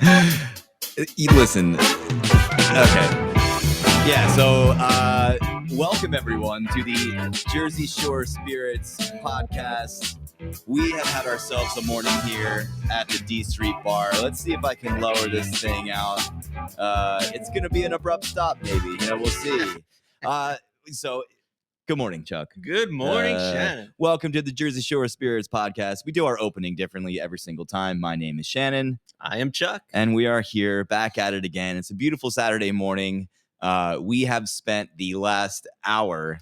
Listen. Okay. Yeah, so welcome everyone to the Jersey Shore Spirits podcast. We have had ourselves a morning here at the D Street Bar. Let's see if I can lower this thing out. It's going to be an abrupt stop, maybe. We'll see. So, good morning, Chuck. Good morning, Shannon. Welcome to the Jersey Shore Spirits podcast. We do our opening differently every single time. My name is Shannon. I am Chuck. And we are here back at it again. It's a beautiful Saturday morning. We have spent the last hour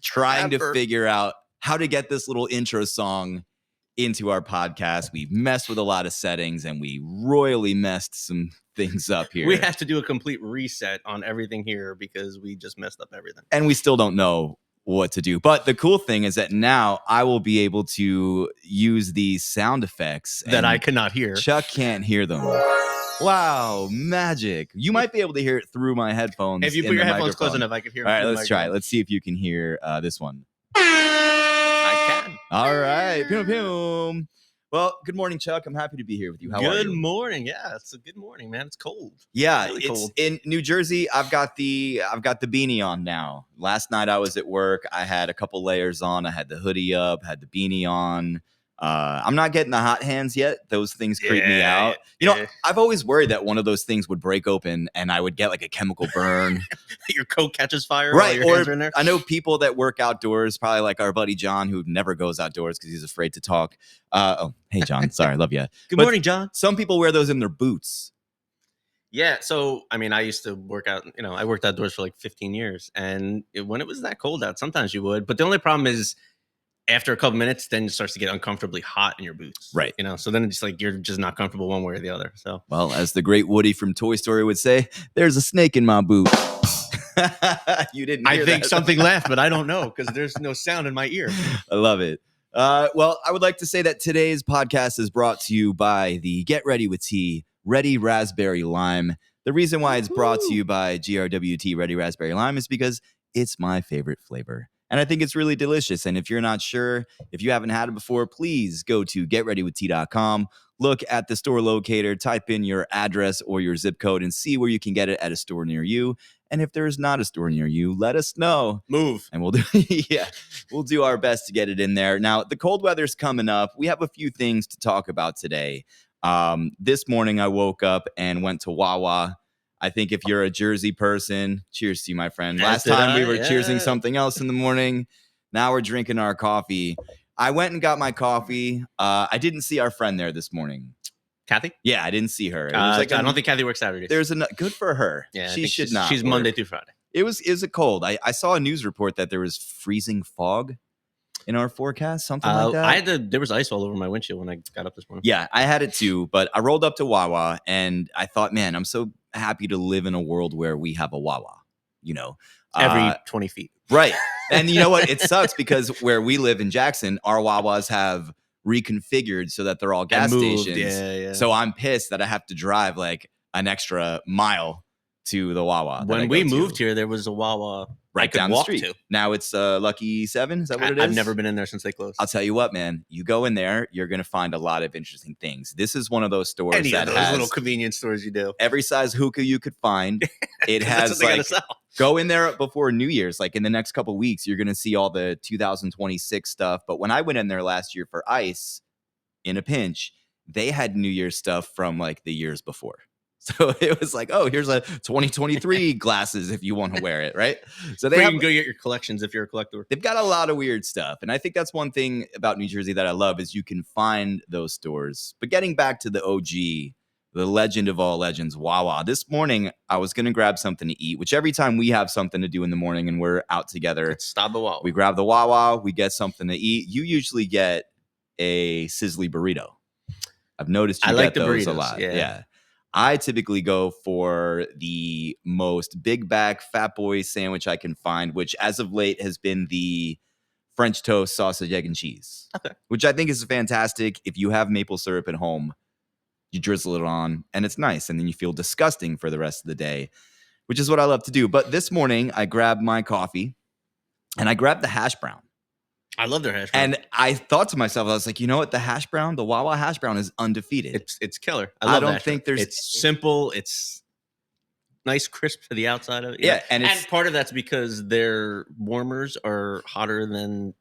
trying to figure out how to get this little intro song into our podcast. We've messed with a lot of settings and we royally messed some things up here. We have to do a complete reset on everything here because we just messed up everything. And we still don't know what to do. But the cool thing is that now I will be able to use these sound effects that I cannot hear. Chuck can't hear them. Wow, magic. You might be able to hear it through my headphones. If you put your headphones close enough, I can hear it. All right, let's try it. Let's see if you can hear this one. I can. All right. Pew, pew. Well, good morning, Chuck. I'm happy to be here with you. How are you? Good morning. Yeah, it's a good morning, man. It's cold. Yeah, really it's cold. In New Jersey. I've got the beanie on now. Last night I was at work. I had a couple layers on. I had the hoodie up, had the beanie on. I'm not getting the hot hands yet. Those things creep me out. I've always worried that one of those things would break open and I would get like a chemical burn. Your coat catches fire right, while your hands are in there. I know people that work outdoors, probably like our buddy John, who never goes outdoors because he's afraid to talk. Hey John, sorry, I love you. Good morning, John. Some people wear those in their boots. Yeah, so I mean, I used to work out. I worked outdoors for like 15 years, and when it was that cold out, sometimes you would. But the only problem is, after a couple minutes, then it starts to get uncomfortably hot in your boots. Right. So then it's like you're just not comfortable one way or the other. So, well, as the great Woody from Toy Story would say, there's a snake in my boot. You didn't hear I think that. something laughed, but I don't know because there's no sound in my ear. I love it. Well, I would like to say that today's podcast is brought to you by the Get Ready with Tea Ready Raspberry Lime. The reason why it's brought to you by GRWT Ready Raspberry Lime is because it's my favorite flavor. And I think it's really delicious. And if you're not sure, if you haven't had it before, please go to getreadywithtea.com. Look at the store locator, type in your address or your zip code and see where you can get it at a store near you. And if there is not a store near you, let us know. Move. And we'll do our best to get it in there. Now, the cold weather's coming up. We have a few things to talk about today. This morning I woke up and went to Wawa. I think if you're a Jersey person, cheers to you, my friend. Last time we were cheersing something else in the morning. Now we're drinking our coffee. I went and got my coffee. I didn't see our friend there this morning. Kathy? Yeah, I didn't see her. I don't think Kathy works Saturdays. Good for her. Yeah, she should not. She's work. Monday through Friday. It was a cold. I saw a news report that there was freezing fog in our forecast, something like that. There was ice all over my windshield when I got up this morning. Yeah, I had it too, but I rolled up to Wawa and I thought, man, I'm so happy to live in a world where we have a Wawa, every 20 feet. Right. And you know what? It sucks because where we live in Jackson, our Wawas have reconfigured so that they're all gas stations. Yeah. So I'm pissed that I have to drive like an extra mile to the Wawa. When we moved here, there was a Wawa right down the street. To. Now it's Lucky 7. Is that what it is? I've never been in there since they closed. I'll tell you what, man. You go in there, you're going to find a lot of interesting things. This is one of those stores that has little convenience stores you do. Every size hookah you could find. It has go in there before New Year's. Like in the next couple of weeks, you're going to see all the 2026 stuff. But when I went in there last year for ice in a pinch, they had New Year's stuff from like the years before. So it was like, oh, here's a 2023 glasses if you want to wear it, right? So you can go get your collections if you're a collector. They've got a lot of weird stuff. And I think that's one thing about New Jersey that I love is you can find those stores. But getting back to the OG, the legend of all legends, Wawa. This morning, I was going to grab something to eat, which every time we have something to do in the morning and we're out together, let's stop at Wawa. We grab the Wawa, we get something to eat. You usually get a sizzly burrito. I've noticed you get those burritos a lot. Yeah. I typically go for the most big back fat boy sandwich I can find, which as of late has been the French toast, sausage, egg, and cheese. Okay. Which I think is fantastic. If you have maple syrup at home, you drizzle it on and it's nice. And then you feel disgusting for the rest of the day, which is what I love to do. But this morning I grabbed my coffee and I grabbed the hash brown. I love their hash brown. And I thought to myself, I was like, you know what? The hash brown, the Wawa hash brown is undefeated. It's killer. I love don't hash think brown. there's- It's simple. It's nice crisp to the outside of it. Yeah, and it's part of that's because their warmers are hotter than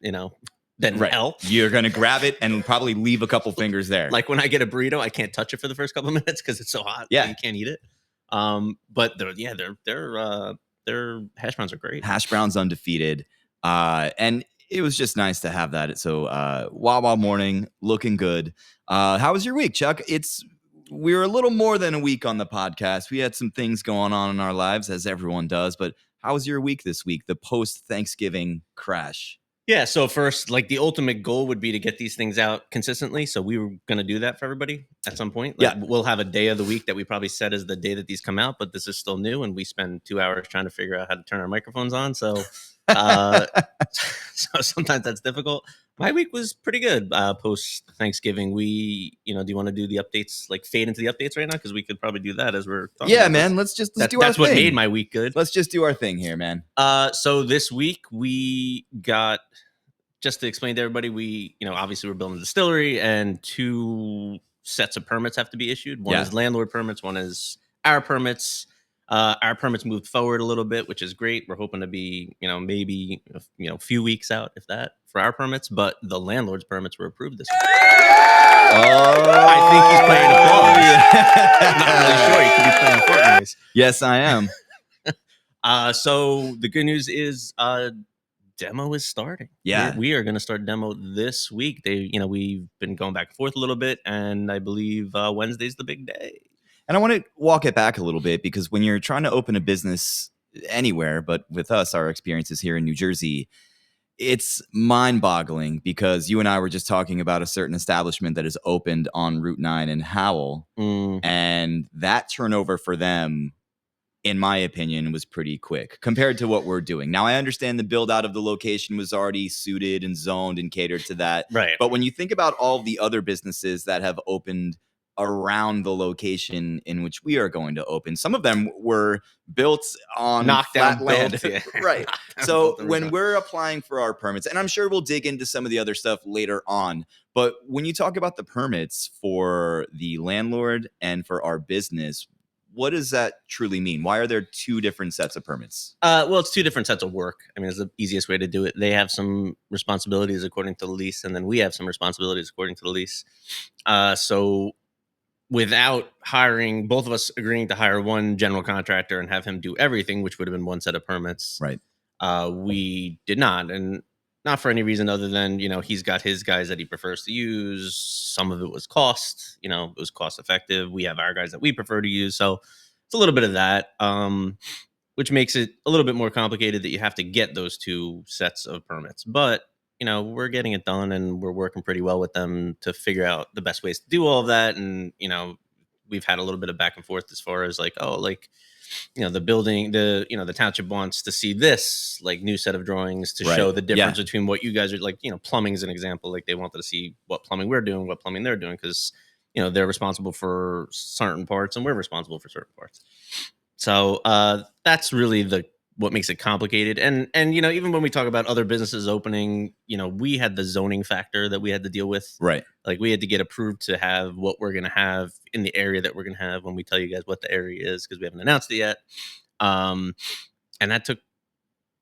than right. hell. You're gonna grab it and probably leave a couple fingers there. Like when I get a burrito, I can't touch it for the first couple of minutes because it's so hot. Yeah. You can't eat it. But their hash browns are great. Hash brown's undefeated. And it was just nice to have that. So Wawa morning, looking good. How was your week, Chuck? We're a little more than a week on the podcast. We had some things going on in our lives, as everyone does. But how was your week this week? The post-Thanksgiving crash. Yeah, so first, like the ultimate goal would be to get these things out consistently. So we were going to do that for everybody at some point. Like, we'll have a day of the week that we probably set as the day that these come out, but this is still new, and we spend 2 hours trying to figure out how to turn our microphones on. So, so sometimes that's difficult. My week was pretty good. Post Thanksgiving, do you want to do the updates? Like fade into the updates right now because we could probably do that as we're talking. Yeah, man. Let's do our thing. That's what made my week good. Let's just do our thing here, man. So this week we got, just to explain to everybody, we obviously we're building a distillery, and 2 sets of permits have to be issued. One is landlord permits, one is our permits. Our permits moved forward a little bit, which is great. We're hoping to be, maybe a few weeks out, if that, for our permits. But the landlord's permits were approved this week. I think he's playing applause. I'm not really sure. He could be playing Fortnite. Yes, I am. So the good news is, demo is starting. Yeah, we are going to start demo this week. We've been going back and forth a little bit, and I believe Wednesday's the big day. And I want to walk it back a little bit, because when you're trying to open a business anywhere, but with us, our experiences here in New Jersey, it's mind-boggling, because you and I were just talking about a certain establishment that is opened on Route 9 in Howell, and that turnover for them, in my opinion, was pretty quick compared to what we're doing. Now, I understand the build out of the location was already suited and zoned and catered to that. Right. But when you think about all the other businesses that have opened around the location in which we are going to open, some of them were built on flat land. Right. So when we're applying for our permits, and I'm sure we'll dig into some of the other stuff later on, but when you talk about the permits for the landlord and for our business, what does that truly mean? Why are there 2 different sets of permits? Well, it's 2 different sets of work. I mean, it's the easiest way to do it. They have some responsibilities according to the lease, and then we have some responsibilities according to the lease. So without hiring, both of us agreeing to hire one general contractor and have him do everything, which would have been 1 set of permits. Right. We did not, and not for any reason other than, he's got his guys that he prefers to use. Some of it was cost, it was cost effective. We have our guys that we prefer to use. So it's a little bit of that, which makes it a little bit more complicated that you have to get those 2 sets of permits. But, we're getting it done, and we're working pretty well with them to figure out the best ways to do all of that. And, we've had a little bit of back and forth as far as the building, the township wants to see this new set of drawings to show the difference between what you guys are plumbing is an example. Like they wanted to see what plumbing we're doing, what plumbing they're doing, because they're responsible for certain parts and we're responsible for certain parts. So that's really what makes it complicated. And even when we talk about other businesses opening, we had the zoning factor that we had to deal with. Right. Like we had to get approved to have what we're going to have in the area that we're going to have when we tell you guys what the area is, because we haven't announced it yet. And that took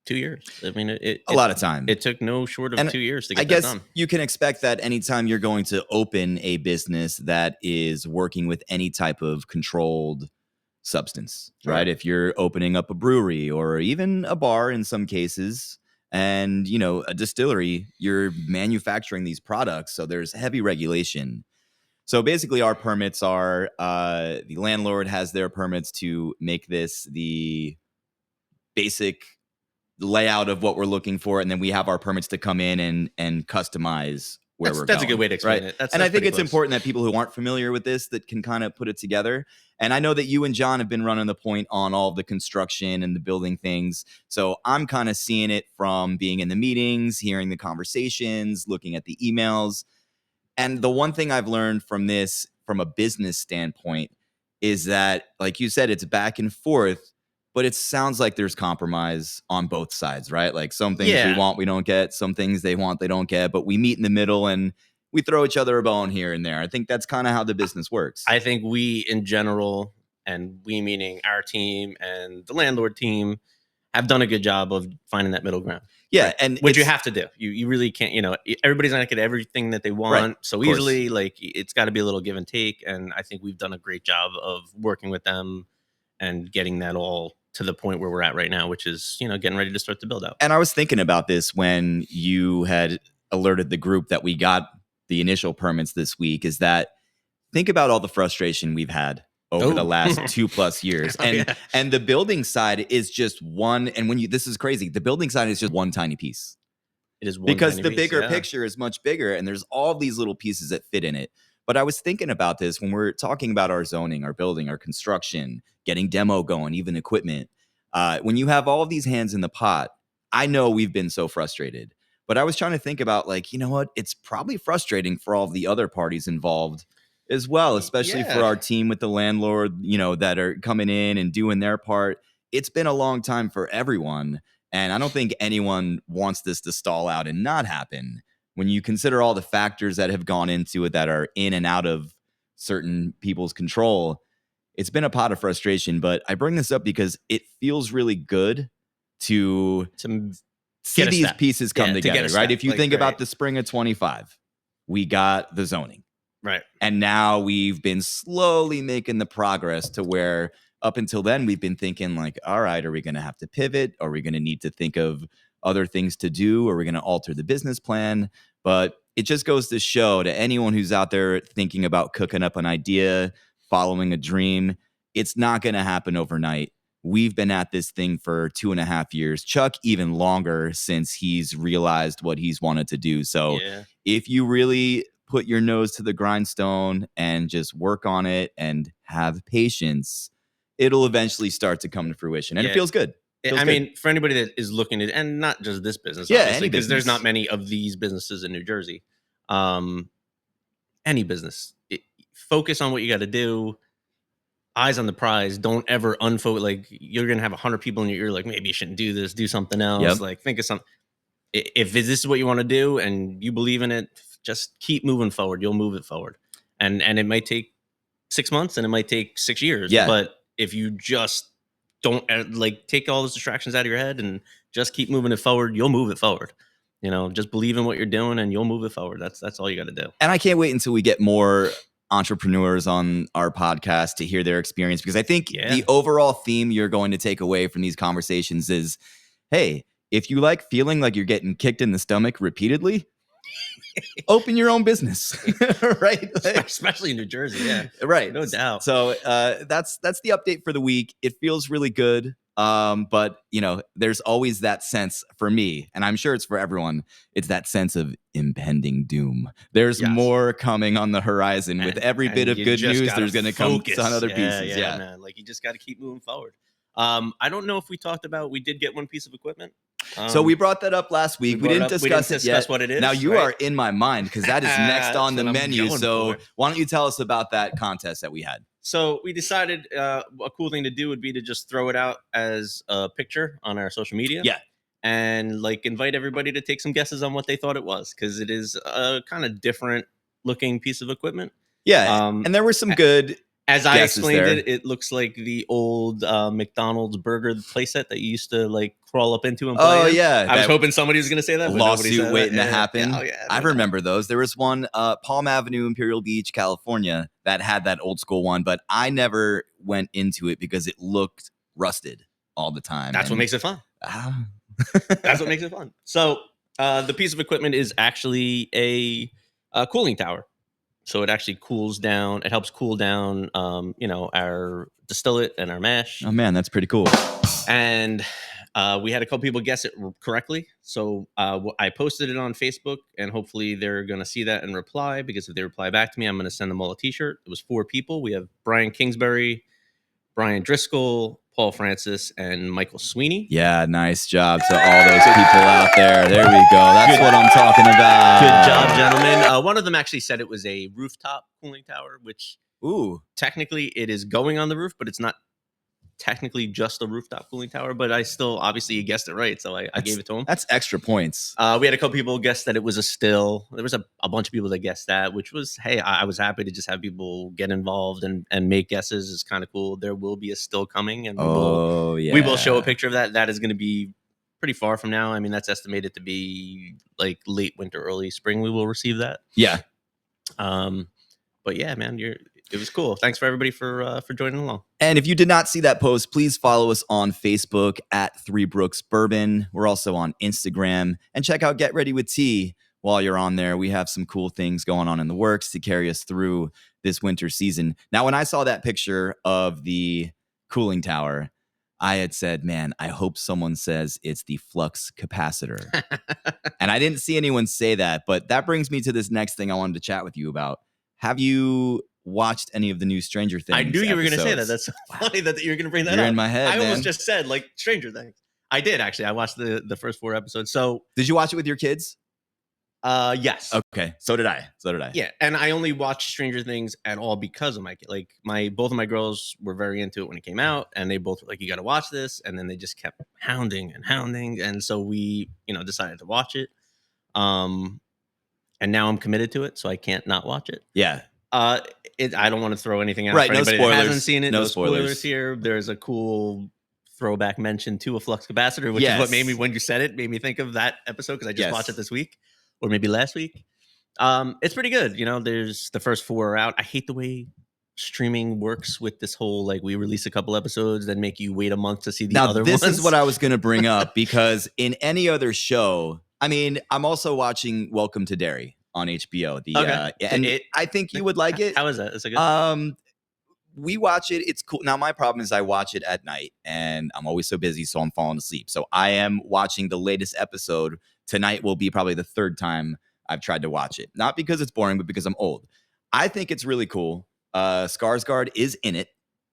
2 years. I mean, a lot of time. It took no short of 2 years to get that done. I guess you can expect that anytime you're going to open a business that is working with any type of controlled substance, right? If you're opening up a brewery or even a bar in some cases, and a distillery, you're manufacturing these products, so there's heavy regulation. So basically our permits are the landlord has their permits to make this the basic layout of what we're looking for, and then we have our permits to come in and customize where we're going. That's a good way to explain it. And I think it's important that people who aren't familiar with this that can kind of put it together. And I know that you and John have been running the point on all the construction and the building things. So I'm kind of seeing it from being in the meetings, hearing the conversations, looking at the emails. And the one thing I've learned from this, from a business standpoint, is that, like you said, it's back and forth. but it sounds like there's compromise on both sides, right? Like some things we want, we don't get. Some things they want, they don't get. But we meet in the middle and we throw each other a bone here and there. I think that's kind of how the business works. I think we, in general, and we meaning our team and the landlord team, have done a good job of finding that middle ground. Yeah, right? and which you have to do. You really can't. Everybody's not gonna get everything that they want so easily. Like it's got to be a little give and take. And I think we've done a great job of working with them and getting that all to the point where we're at right now, which is getting ready to start the build out. And I was thinking about this when you had alerted the group that we got the initial permits this week. Is that think about all the frustration we've had over the last 2+ years. And the building side is just one. And this is crazy. The building side is just one tiny piece. It is one because tiny the piece, bigger picture is much bigger and there's all these little pieces that fit in it. But I was thinking about this when we're talking about our zoning, our building, our construction, getting demo going, even equipment. When you have all of these hands in the pot, I know we've been so frustrated. But I was trying to think about what? It's probably frustrating for all of the other parties involved as well, especially for our team with the landlord, that are coming in and doing their part. It's been a long time for everyone. And I don't think anyone wants this to stall out and not happen. When you consider all the factors that have gone into it that are in and out of certain people's control, it's been a pot of frustration. But I bring this up because it feels really good to see these pieces come together, right? If you think about the spring of 25, we got the zoning. Right. And now we've been slowly making the progress to where up until then, we've been thinking like, all right, are we going to have to pivot? Are we going to need to think of other things to do? Are we going to alter the business plan? But it just goes to show to anyone who's out there thinking about cooking up an idea, following a dream, it's not going to happen overnight. We've been at this thing for 2.5 years. Chuck, even longer since he's realized what he's wanted to do. So if you really put your nose to the grindstone and just work on it and have patience, it'll eventually start to come to fruition. And it feels good. I mean, for anybody that is looking at, and not just this business, obviously, because there's not many of these businesses in New Jersey. Any business, focus on what you got to do. Eyes on the prize. Don't ever unfocus. Like you're gonna have 100 people in your ear. Like maybe you shouldn't do this. Do something else. Like think of something. If this is what you want to do and you believe in it, just keep moving forward. You'll move it forward. And it might take 6 months and it might take 6 years. But if you just don't take all those distractions out of your head and just keep moving it forward, you'll move it forward. Just believe in what you're doing and you'll move it forward. That's all you got to do. And I can't wait until we get more entrepreneurs on our podcast to hear their experience, because I think the overall theme you're going to take away from these conversations is, hey, if you like feeling like you're getting kicked in the stomach repeatedly, open your own business, right? Especially in New Jersey, right, no doubt. So that's the update for the week. It feels really good, but there's always that sense for me, and I'm sure it's for everyone. It's that sense of impending doom. There's more coming on the horizon. With every bit of good news, there's going to come on other pieces. Yeah, man. Like you just got to keep moving forward. I don't know if we talked about. We did get one piece of equipment. So we brought that up last week. We didn't discuss it yet. What it is. Now you are in my mind because that is next on the menu. So why don't you tell us about that contest that we had? So we decided a cool thing to do would be to just throw it out as a picture on our social media. Yeah. And invite everybody to take some guesses on what they thought it was, because it is a kind of different looking piece of equipment. Yeah. And there were some good. As I explained it, it looks like the old McDonald's burger playset that you used to crawl up into and play. Oh, yeah. I was hoping somebody was going to say that. Lawsuit waiting to happen. I remember those. There was one, Palm Avenue, Imperial Beach, California, that had that old school one, but I never went into it because it looked rusted all the time. That's what makes it fun. That's what makes it fun. So the piece of equipment is actually a cooling tower. So it actually cools down. It helps cool down, our distillate and our mash. Oh man, that's pretty cool. And we had a couple people guess it correctly. So I posted it on Facebook, and hopefully they're going to see that and reply. Because if they reply back to me, I'm going to send them all a T-shirt. It was 4 people. We have Brian Kingsbury, Brian Driscoll, Paul Francis, and Michael Sweeney. Yeah, nice job to all those people out there. There we go. That's what I'm talking about. Good job, gentlemen. One of them actually said it was a rooftop cooling tower, which technically it is going on the roof, but it's not technically just a rooftop cooling tower, but I still obviously he guessed it right, so I gave it to him. That's extra points. We had a couple people guess that it was a still. There was a bunch of people that guessed that, which was, hey, I was happy to just have people get involved and make guesses. It's kind of cool. There will be a still coming, and we will show a picture of that. That is going to be pretty far from now. I mean, that's estimated to be like late winter, early spring. We will receive that. Yeah. But yeah, man, it was cool. Thanks for everybody for joining along. And if you did not see that post, please follow us on Facebook at Three Brooks Bourbon. We're also on Instagram, and check out Get Ready with Tea while you're on there. We have some cool things going on in the works to carry us through this winter season. Now, when I saw that picture of the cooling tower, I had said, man, I hope someone says it's the flux capacitor. And I didn't see anyone say that, but that brings me to this next thing I wanted to chat with you about. Have you watched any of the new Stranger Things? I knew you were going to say that. That's so funny that you're going to bring that You're up. in my head, I man. almost just said like Stranger Things. I did actually. I watched the first 4 episodes. So did you watch it with your kids? Yes. Okay. So did I. Yeah, and I only watched Stranger Things at all because of my kid. Like both of my girls were very into it when it came out, and they both were like, "You got to watch this," and then they just kept hounding, and so we, decided to watch it. And now I'm committed to it, so I can't not watch it. Yeah. I don't want to throw anything out right, for anybody that hasn't seen it. No spoilers here. There's a cool throwback mention to a flux capacitor, which is what made me, when you said it, made me think of that episode because I just watched it this week or maybe last week. It's pretty good. There's the first 4 are out. I hate the way streaming works with this whole, like, we release a couple episodes, then make you wait a month to see the other ones. This is what I was going to bring up because in any other show, I mean, I'm also watching Welcome to Derry on HBO. I think you would like it. How is that? Is it good? We watch it. It's cool. Now, my problem is I watch it at night and I'm always so busy, so I'm falling asleep. So I am watching the latest episode. Tonight will be probably the 3rd time I've tried to watch it. Not because it's boring, but because I'm old. I think it's really cool. Skarsgård is in it.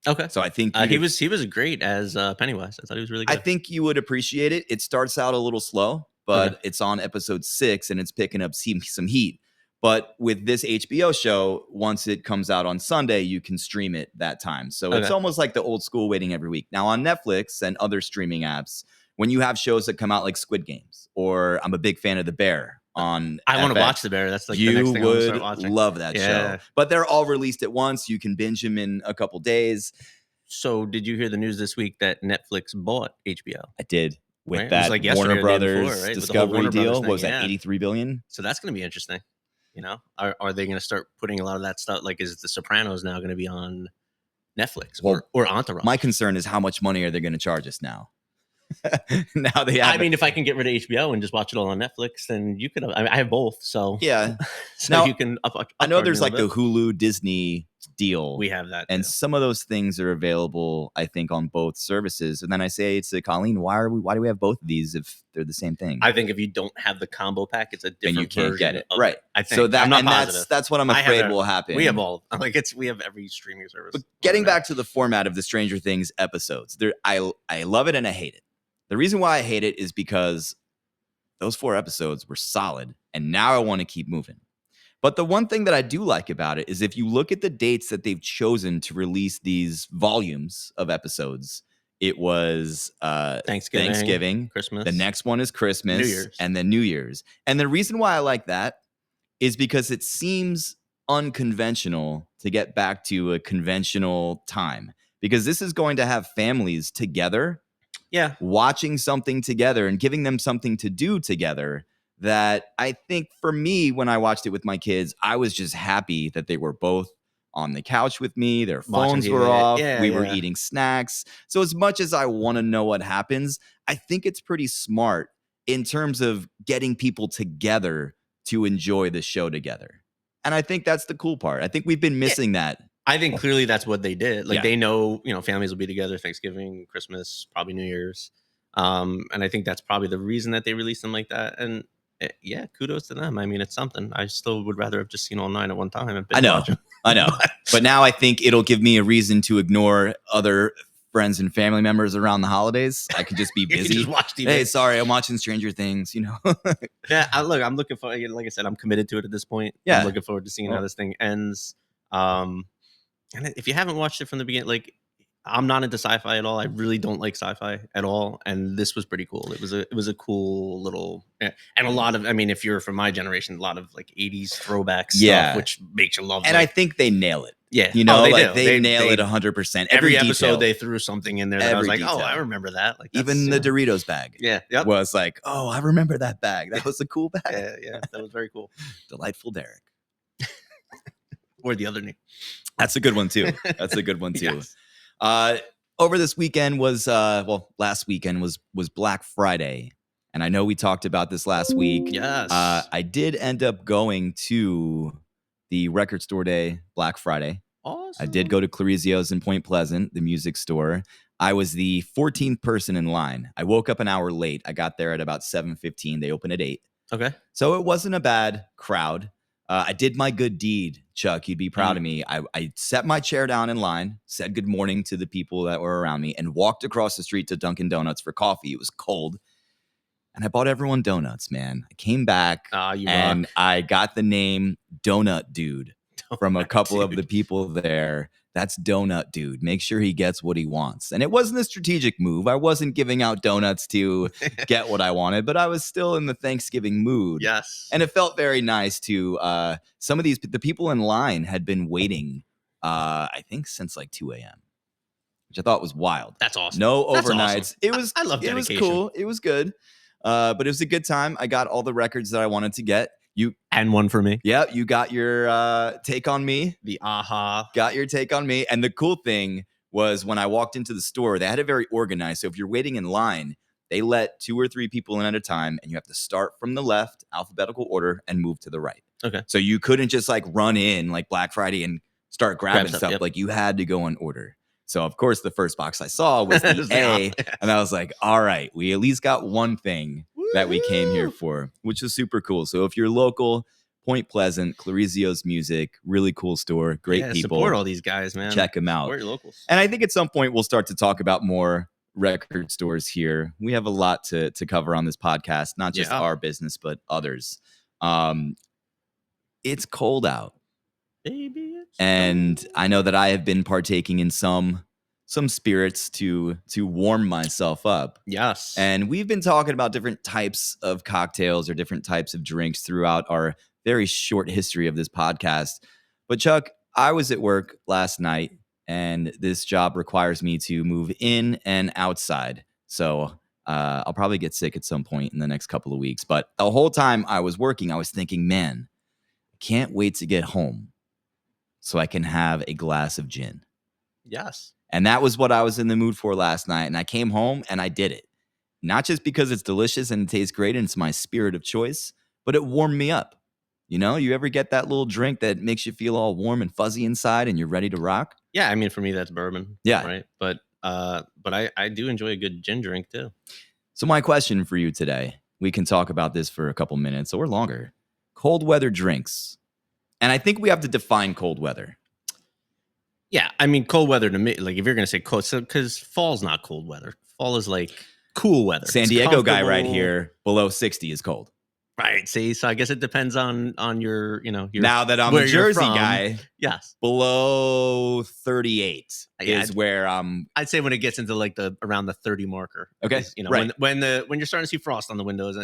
Okay. So I think he was great as Pennywise. I thought he was really good. I think you would appreciate it. It starts out a little slow, but it's on episode 6 and it's picking up some heat. But with this HBO show, once it comes out on Sunday, you can stream it that time. So it's almost like the old school waiting every week. Now on Netflix and other streaming apps, when you have shows that come out like Squid Games, or I'm a big fan of The Bear on I want to watch The Bear. That's like the next thing I want to start watching. You would love that show. But they're all released at once. You can binge them in a couple days. So did you hear the news this week that Netflix bought HBO? I did. With that like Warner Brothers Discovery deal. What was that, $83 billion? So that's going to be interesting. Are they going to start putting a lot of that stuff? Like, is The Sopranos now going to be on Netflix or Entourage? My concern is how much money are they going to charge us now? Now they have. I mean, if I can get rid of HBO and just watch it all on Netflix, then you could. I have both, so yeah. So now, you can. I know there's like the Hulu Disney deal. We have that, and some of those things are available, I think, on both services. And then I say to Colleen, why do we have both of these if they're the same thing? I think if you don't have the combo pack, it's a different and you can't version get it right. I think so that I'm not positive. That's what I'm afraid will happen. We have all we have every streaming service. But getting back to the format of the Stranger Things episodes, I love it and I hate it. The reason why I hate it is because those 4 episodes were solid, and now I want to keep moving. But the one thing that I do like about it is if you look at the dates that they've chosen to release these volumes of episodes, it was Thanksgiving, Christmas. The next one is Christmas, New Year's. And then New Year's. And the reason why I like that is because it seems unconventional to get back to a conventional time, because this is going to have families together. Yeah, watching something together and giving them something to do together that I think for me, when I watched it with my kids, I was just happy that they were both on the couch with me. Their phones were off. We were eating snacks. So as much as I want to know what happens, I think it's pretty smart in terms of getting people together to enjoy the show together. And I think that's the cool part. I think we've been missing that. I think clearly that's what they did. Like they know, families will be together Thanksgiving, Christmas, probably New Year's. And I think that's probably the reason that they released them like that. And kudos to them. I mean, it's something. I still would rather have just seen all 9 at one time. And I know. But now I think it'll give me a reason to ignore other friends and family members around the holidays. I could just be busy. Just watch TV. Hey, sorry, I'm watching Stranger Things, Yeah, I'm looking for, like I said, I'm committed to it at this point. Yeah. I'm looking forward to seeing how this thing ends. And if you haven't watched it from the beginning, like, I'm not into sci-fi at all. I really don't like sci-fi at all, and this was pretty cool. It was a cool little, and a lot of, I mean, if you're from my generation, a lot of like 80s throwback stuff, Yeah. which makes you love. And I think they nail it. Yeah, You know, they like do. they nail it 100%. Every detail. episode they threw something in there that I was Every like, oh, I detail. remember that. Like even the Doritos bag. Yeah, yep. Was like, oh, I remember that bag. That was a cool bag. Yeah, that was very cool. Delightful Derek. Or the other name. That's a good one too. That's a good one too. Yes. Over this weekend was last weekend was Black Friday, and I know we talked about this last week. Yes. I did end up going to the record store day Black Friday. Awesome. I did go to Clarizio's in Point Pleasant, the music store. I was the 14th person in line. I woke up an hour late. I got there at about 7:15. They open at 8. Okay. So it wasn't a bad crowd. I did my good deed, Chuck. You'd be proud of me. I set my chair down in line, said good morning to the people that were around me, and walked across the street to Dunkin' Donuts for coffee. It was cold. And I bought everyone donuts, man. I came back and I got the name Donut Dude from a couple of the people there. That's Donut Dude. Make sure he gets what he wants. And it wasn't a strategic move. I wasn't giving out donuts to get what I wanted, but I was still in the Thanksgiving mood. Yes. And it felt very nice to some of the people in line had been waiting, I think since like 2 a.m., which I thought was wild. That's awesome. No overnights. Awesome. It was, I love dedication. It was cool. It was good. But it was a good time. I got all the records that I wanted to get. And one for me. Yeah, you got your Take on Me. The Aha. Got your Take on Me. And the cool thing was when I walked into the store, they had it very organized. So if you're waiting in line, they let 2 or 3 people in at a time, and you have to start from the left, alphabetical order, and move to the right. Okay. So you couldn't just like run in like Black Friday and start grabbing stuff. Yep. Like you had to go in order. So of course the first box I saw was the A, and I was like, all right, we at least got one thing that we came here for, which is super cool. So if you're local, Point Pleasant, Clarizio's Music, really cool store, great people. Support all these guys, man. Check them out. Support your locals. And I think at some point we'll start to talk about more record stores here. We have a lot to cover on this podcast, not just our business, but others. It's cold out. Baby, and I know that I have been partaking in some spirits to warm myself up. Yes. And we've been talking about different types of cocktails or different types of drinks throughout our very short history of this podcast. But Chuck, I was at work last night, and this job requires me to move in and outside. So I'll probably get sick at some point in the next couple of weeks. But the whole time I was working, I was thinking, man, I can't wait to get home so I can have a glass of gin. Yes. And that was what I was in the mood for last night. And I came home and I did it. Not just because it's delicious and it tastes great and it's my spirit of choice, but it warmed me up. You know, you ever get that little drink that makes you feel all warm and fuzzy inside and you're ready to rock? Yeah, I mean, for me, that's bourbon. Yeah. Right. But I do enjoy a good gin drink too. So my question for you today, we can talk about this for a couple minutes or longer. Cold weather drinks. And I think we have to define cold weather. Yeah, I mean, cold weather to me, like if you're going to say cold, so because fall's not cold weather. Fall is like cool weather. San Diego guy right here, below 60 is cold. Right. See, so I guess it depends on your, your. Now that I'm a Jersey guy, yes, below 38 is where I'd say when it gets into like around the 30 marker. Okay. Right. when you're starting to see frost on the windows,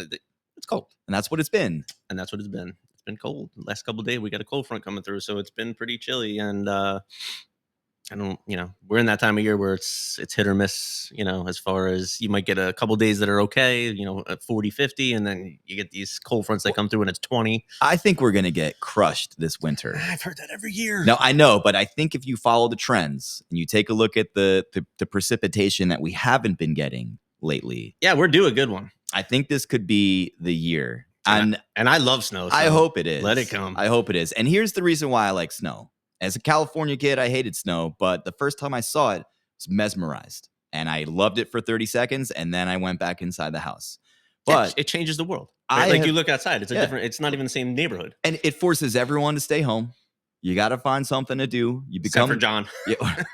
it's cold. And that's what it's been. And that's what it's been. It's been cold. The last couple of days we got a cold front coming through, so it's been pretty chilly. And I don't, we're in that time of year where it's hit or miss, as far as you might get a couple days that are okay, at 40, 50, and then you get these cold fronts that come through and it's 20. I think we're going to get crushed this winter. I've heard that every year. No, I know, but I think if you follow the trends and you take a look at the precipitation that we haven't been getting lately. Yeah, we're due a good one. I think this could be the year. And I love snow. So I hope it is. Let it come. I hope it is. And here's the reason why I like snow. As a California kid, I hated snow, but the first time I saw it, I was mesmerized. And I loved it for 30 seconds, and then I went back inside the house. But it changes the world. Right? You look outside, it's different, it's not even the same neighborhood. And it forces everyone to stay home. You got to find something to do. You become Except for John. Yeah.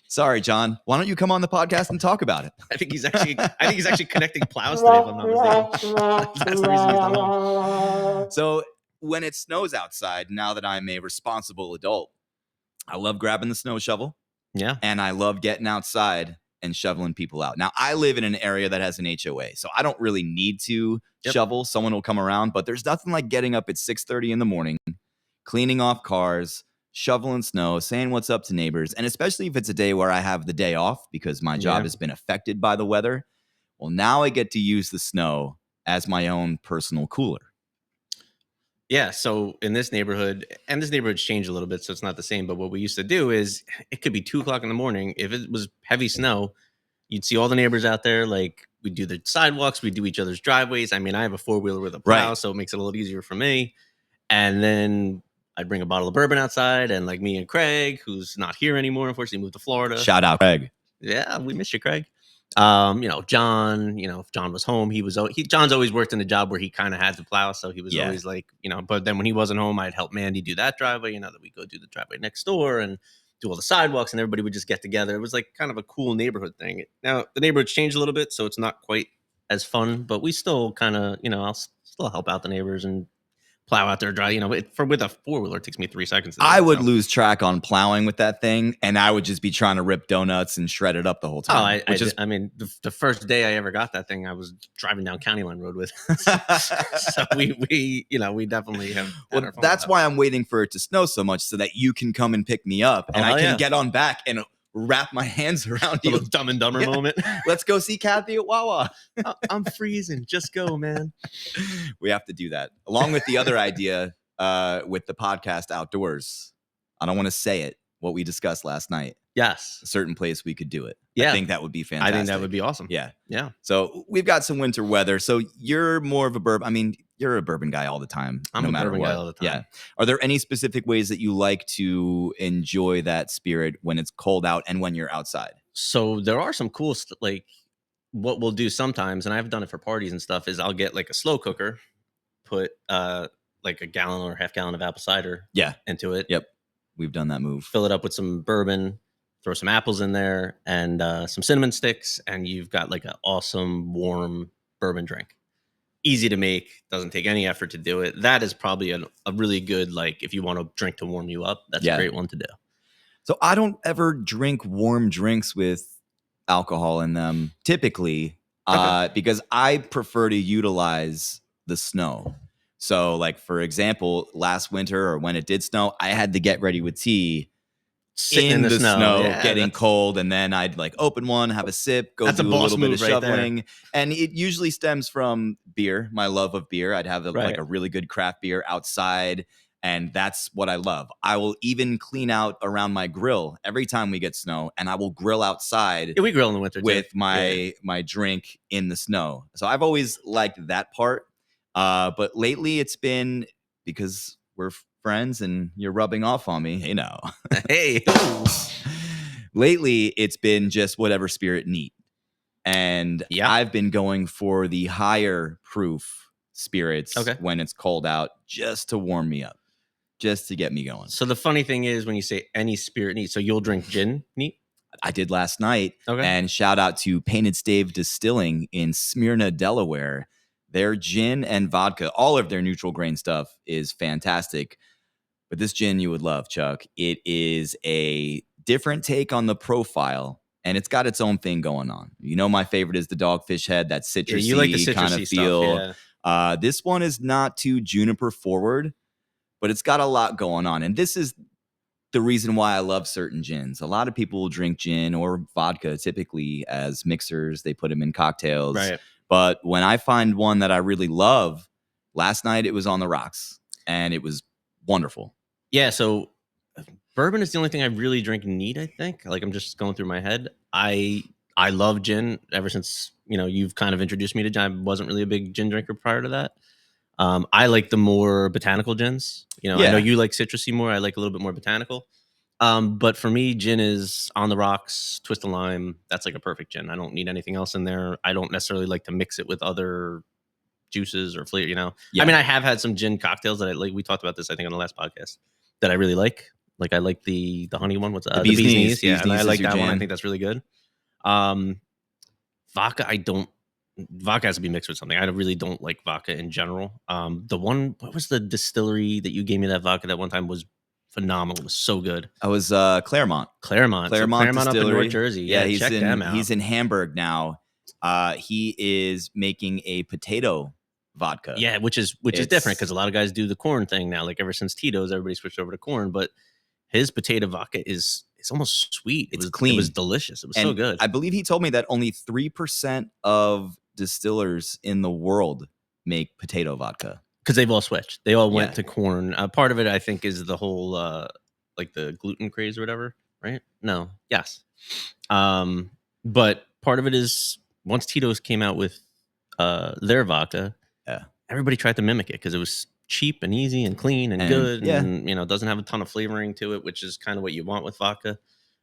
Sorry, John. Why don't you come on the podcast and talk about it? I think he's actually connecting plows today, if I'm not mistaken. That's the reason he's not home. So when it snows outside, now that I'm a responsible adult, I love grabbing the snow shovel. Yeah. and I love getting outside and shoveling people out. Now, I live in an area that has an HOA, so I don't really need to shovel. Someone will come around, but there's nothing like getting up at 6:30 in the morning, cleaning off cars, shoveling snow, saying what's up to neighbors, and especially if it's a day where I have the day off because my job has been affected by the weather. Well, now I get to use the snow as my own personal cooler. Yeah. So in this neighborhood, and this neighborhood's changed a little bit, so it's not the same. But what we used to do is it could be 2 o'clock in the morning. If it was heavy snow, you'd see all the neighbors out there. Like we do the sidewalks, we do each other's driveways. I mean, I have a 4-wheeler with a plow, so it makes it a little easier for me. And then I'd bring a bottle of bourbon outside, and like me and Craig, who's not here anymore, unfortunately moved to Florida. Shout out, Craig. Yeah, we miss you, Craig. John, if John was home, John's always worked in a job where he kind of had to plow, so he was always like, but then when he wasn't home, I'd help Mandy do that driveway, that we go do the driveway next door and do all the sidewalks, and everybody would just get together. It was like kind of a cool neighborhood thing. Now the neighborhood's changed a little bit, so it's not quite as fun, but we still kind of, I'll still help out the neighbors and plow out their drive. With a 4-wheeler, it takes me 3 seconds. I would lose track on plowing with that thing, and I would just be trying to rip donuts and shred it up the whole time. The first day I ever got that thing, I was driving down County Line Road with it. So we definitely have. Well, that's why I'm waiting for it to snow so much so that you can come and pick me up, and I can get on back and wrap my hands around you. Dumb and Dumber moment. Let's go see Kathy at Wawa. I'm freezing. Just go, man. We have to do that. Along with the other idea with the podcast outdoors. I don't want to say it, what we discussed last night. Yes. A certain place we could do it. Yeah. I think that would be fantastic. I think that would be awesome. Yeah. Yeah. So we've got some winter weather. So you're more of a bourbon. I mean, you're a bourbon guy all the time. I'm a bourbon guy all the time. Yeah. Are there any specific ways that you like to enjoy that spirit when it's cold out and when you're outside? So there are some cool, like what we'll do sometimes, and I've done it for parties and stuff, is I'll get like a slow cooker, put like a gallon or half gallon of apple cider into it. Yep. We've done that move. Fill it up with some bourbon, throw some apples in there and some cinnamon sticks, and you've got like an awesome warm bourbon drink. Easy to make, doesn't take any effort to do it. That is probably a really good, like if you want a drink to warm you up, that's a great one to do. So I don't ever drink warm drinks with alcohol in them typically because I prefer to utilize the snow. So like, for example, last winter or when it did snow, I had to get ready with tea sitting in the snow getting cold, and then I'd like open one, have a sip, go do a little bit of shoveling. And it usually stems from beer, my love of beer. I'd have like a really good craft beer outside, and that's what I love. I will even clean out around my grill every time we get snow, and I will grill outside. Yeah, we grill in the winter with my drink in the snow. So I've always liked that part. But lately it's been, because we're friends and you're rubbing off on me, hey. Lately it's been just whatever spirit neat. And I've been going for the higher proof spirits when it's cold out, just to warm me up, just to get me going. So the funny thing is, when you say any spirit neat, so you'll drink gin neat? I did last night. And shout out to Painted Stave Distilling in Smyrna, Delaware. Their gin and vodka, all of their neutral grain stuff is fantastic. But this gin you would love, Chuck. It is a different take on the profile, and it's got its own thing going on. My favorite is the Dogfish Head, that citrusy, you like the citrusy kind of feel. Stuff, this one is not too juniper forward, but it's got a lot going on. And this is the reason why I love certain gins. A lot of people will drink gin or vodka typically as mixers. They put them in cocktails. Right. But when I find one that I really love, last night it was on the rocks, and it was wonderful. Yeah, so bourbon is the only thing I really drink neat, I think. Like, I'm just going through my head. I love gin ever since, you've kind of introduced me to gin. I wasn't really a big gin drinker prior to that. I like the more botanical gins. I know you like citrusy more. I like a little bit more botanical. But for me, gin is on the rocks, twist of lime. That's like a perfect gin. I don't need anything else in there. I don't necessarily like to mix it with other juices or flavor, I mean, I have had some gin cocktails that I like. We talked about this, I think, on the last podcast, that I really like. Like, I like the honey one. What's the bee's knees? Yeah, I like that one. I think that's really good. Vodka, vodka has to be mixed with something. I really don't like vodka in general. The one, what was the distillery that you gave me that vodka that one time was phenomenal. It was so good. I was Claremont. Claremont Claremont up in North Distillery. Jersey. Yeah, he's check them out. He's in Hamburg now. He is making a potato vodka. Yeah, which is different because a lot of guys do the corn thing now. Like ever since Tito's, everybody switched over to corn. But his potato vodka is almost sweet. It's clean. It was delicious. It was and so good. I believe he told me that only 3% of distillers in the world make potato vodka. Because they've all switched. They all went to corn. Part of it, I think, is the whole like the gluten craze or whatever, right? No, yes. But part of it is once Tito's came out with their vodka, everybody tried to mimic it because it was cheap and easy and clean and good, and doesn't have a ton of flavoring to it, which is kind of what you want with vodka.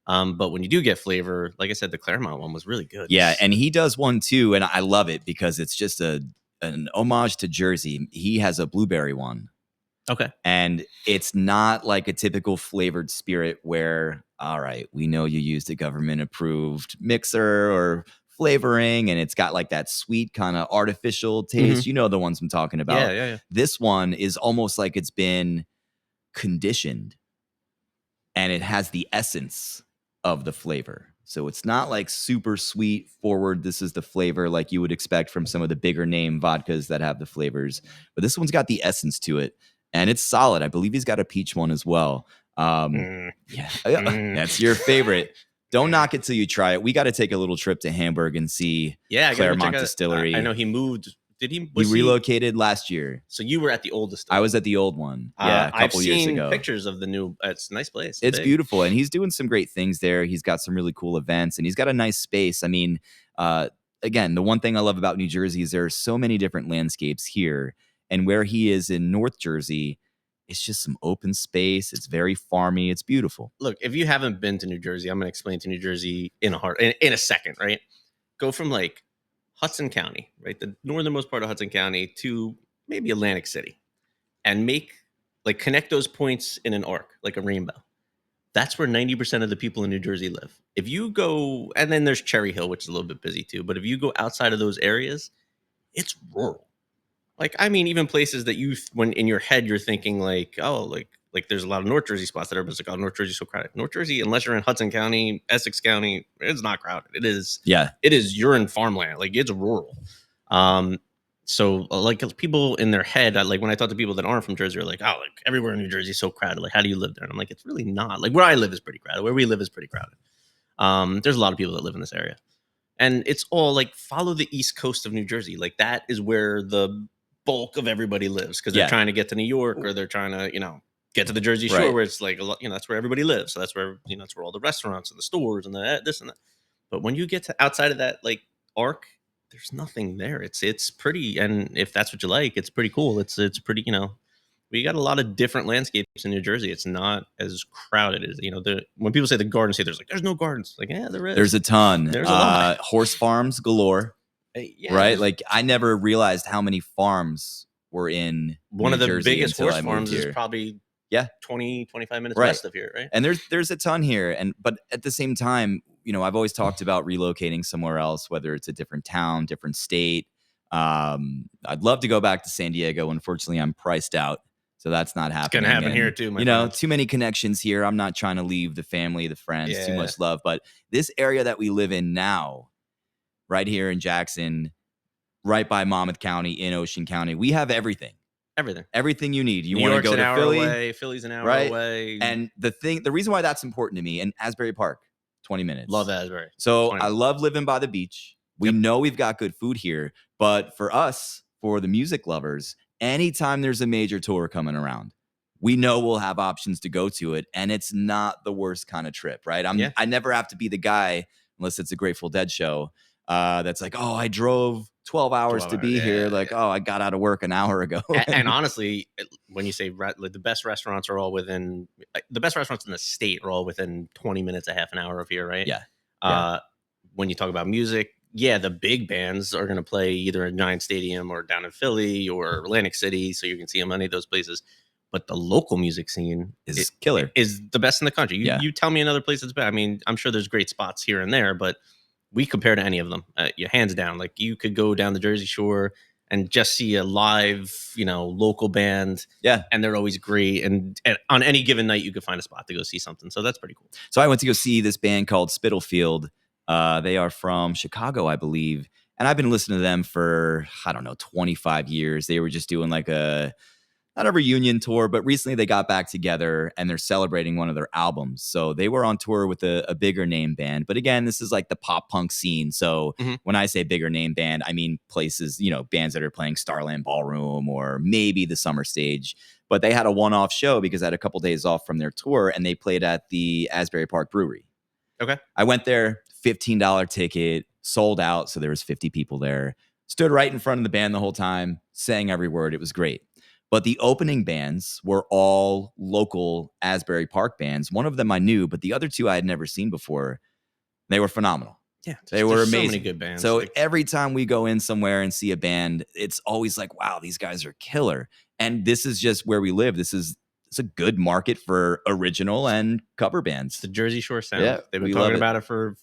But when you do get flavor, like I said, the Claremont one was really good. Yeah, and he does one too, and I love it because it's just an homage to Jersey. He has a blueberry one. Okay. And it's not like a typical flavored spirit where, all right, we know you used a government approved mixer or flavoring, and it's got like that sweet kind of artificial taste. Mm-hmm. You know the ones I'm talking about. Yeah. This one is almost like it's been conditioned, and it has the essence of the flavor. So it's not like super sweet forward. This is the flavor like you would expect from some of the bigger name vodkas that have the flavors. But this one's got the essence to it, and it's solid. I believe he's got a peach one as well. That's your favorite. Don't knock it till you try it. We got to take a little trip to Hamburg and see Claremont Distillery. I know he moved. Did he? He relocated last year. So you were at the old distillery. I was at the old one. Yeah, a couple years ago. I've seen pictures of the new. It's a nice place. It's beautiful, and he's doing some great things there. He's got some really cool events, and he's got a nice space. I mean, again, the one thing I love about New Jersey is there are so many different landscapes here, and where he is in North Jersey, it's just some open space. It's very farmy. It's beautiful. Look, if you haven't been to New Jersey, I'm going to explain to New Jersey in a second, right? Go from like Hudson County, right? The northernmost part of Hudson County to maybe Atlantic City, and connect those points in an arc, like a rainbow. That's where 90% of the people in New Jersey live. If you go, and then there's Cherry Hill, which is a little bit busy too, but if you go outside of those areas, it's rural. Like, I mean, even places that when in your head, you're thinking like, oh, like there's a lot of North Jersey spots that everybody's like, oh, North Jersey's so crowded. North Jersey, unless you're in Hudson County, Essex County, it's not crowded. It is. Yeah. It is. You're in farmland. Like, it's rural. So like people in their head, like when I talk to people that aren't from Jersey, are like, oh, like everywhere in New Jersey is so crowded. Like, how do you live there? And I'm like, it's really not. Like, where I live is pretty crowded. Where we live is pretty crowded. There's a lot of people that live in this area. And it's all like, follow the East Coast of New Jersey. Like, that is where the bulk of everybody lives, because they're trying to get to New York, or they're trying to, get to the Jersey Shore, where it's like, that's where everybody lives. So that's where, that's where all the restaurants and the stores and the this and that. But when you get to outside of that, like, arc, there's nothing there. It's pretty. And if that's what you like, it's pretty cool. It's pretty, we got a lot of different landscapes in New Jersey. It's not as crowded as, when people say the Garden State, there's no gardens. Like, yeah, there is. There's a ton. There's a lot. Horse farms galore. Yeah, right? Like, I never realized how many farms were in one of the Jersey biggest horse farms is probably 20, 25 minutes west of here, right? And there's a ton here. But at the same time, I've always talked about relocating somewhere else, whether it's a different town, different state. I'd love to go back to San Diego. Unfortunately, I'm priced out, so that's not happening. It's gonna happen here too, my friend. Too many connections here. I'm not trying to leave the family, the friends, too much love. But this area that we live in now, right here in Jackson, right by Monmouth County, in Ocean County, we have everything. Everything you need. You want to go to Philly? Away. Philly's an hour away. And the reason why that's important to me, and Asbury Park, 20 minutes. Love Asbury. So I love living by the beach. We know we've got good food here, but for us, for the music lovers, anytime there's a major tour coming around, we know we'll have options to go to it, and it's not the worst kind of trip, right? I never have to be the guy, unless it's a Grateful Dead show, that's like, oh, I drove 12 hours to be here. Like, oh, I got out of work an hour ago. And honestly, when you say the best restaurants are all within, the best restaurants in the state are all within 20 minutes, a half an hour of here, right? Yeah. When you talk about music, the big bands are going to play either at Giant Stadium or down in Philly or Atlantic City, so you can see them any of those places. But the local music scene is killer. Is the best in the country. You tell me another place that's better. I mean, I'm sure there's great spots here and there, but we compare to any of them, hands down. Like, you could go down the Jersey Shore, and just see a live, local band. Yeah. And they're always great. And on any given night, you could find a spot to go see something. So that's pretty cool. So I went to go see this band called Spitalfield. They are from Chicago, I believe. And I've been listening to them for, 25 years. They were just doing like not a reunion tour, but recently they got back together and they're celebrating one of their albums. So they were on tour with a bigger name band. But again, this is like the pop punk scene. So when I say bigger name band, I mean places, bands that are playing Starland Ballroom or maybe the Summer Stage. But they had a one-off show because I had a couple days off from their tour and they played at the Asbury Park Brewery. Okay. I went there, $15 ticket, sold out. So there was 50 people there. Stood right in front of the band the whole time, sang every word. It was great. But the opening bands were all local Asbury Park bands. One of them I knew, but the other two I had never seen before. They were phenomenal. Yeah, they were amazing. So many good bands. So every time we go in somewhere and see a band, it's always like, wow, these guys are killer. And this is just where we live. It's a good market for original and cover bands. It's the Jersey Shore sound. Yeah, they've been talking about it for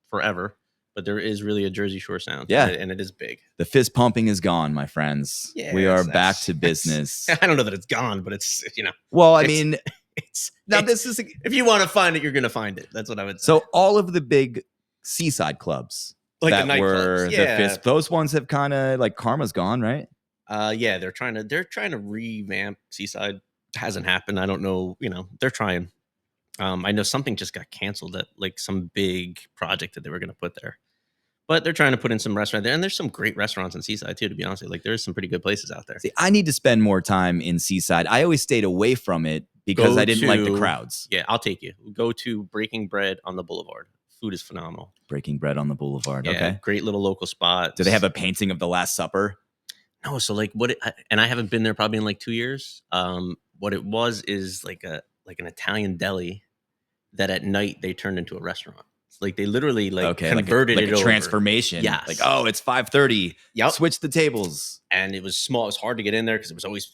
forever. But there is really a Jersey Shore sound. Yeah. And it is big. The fist pumping is gone, my friends. Yeah, we are back to business. I don't know that it's gone, but it's, Well, I mean, this is, if you want to find it, you're going to find it. That's what I would say. So all of the big seaside clubs like that the were the fist, those ones have kind of like Karma's gone, right? Yeah, they're trying to revamp Seaside. Hasn't happened. I don't know, they're trying. I know something just got canceled at like some big project that they were going to put there. But they're trying to put in some restaurant there. And there's some great restaurants in Seaside, too, to be honest with you. Like, there's some pretty good places out there. See, I need to spend more time in Seaside. I always stayed away from it because I didn't like the crowds. Yeah, I'll take you. Go to Breaking Bread on the Boulevard. Food is phenomenal. Breaking Bread on the Boulevard. Yeah, okay. Great little local spot. Do they have a painting of the Last Supper? No. So, like, and I haven't been there probably in like 2 years. What it was is like an Italian deli that at night they turned into a restaurant. Like they literally converted like it a over. Transformation. Yes. Like, oh, it's 5:30. Yep. Switch the tables. And it was small. It was hard to get in there because it was always,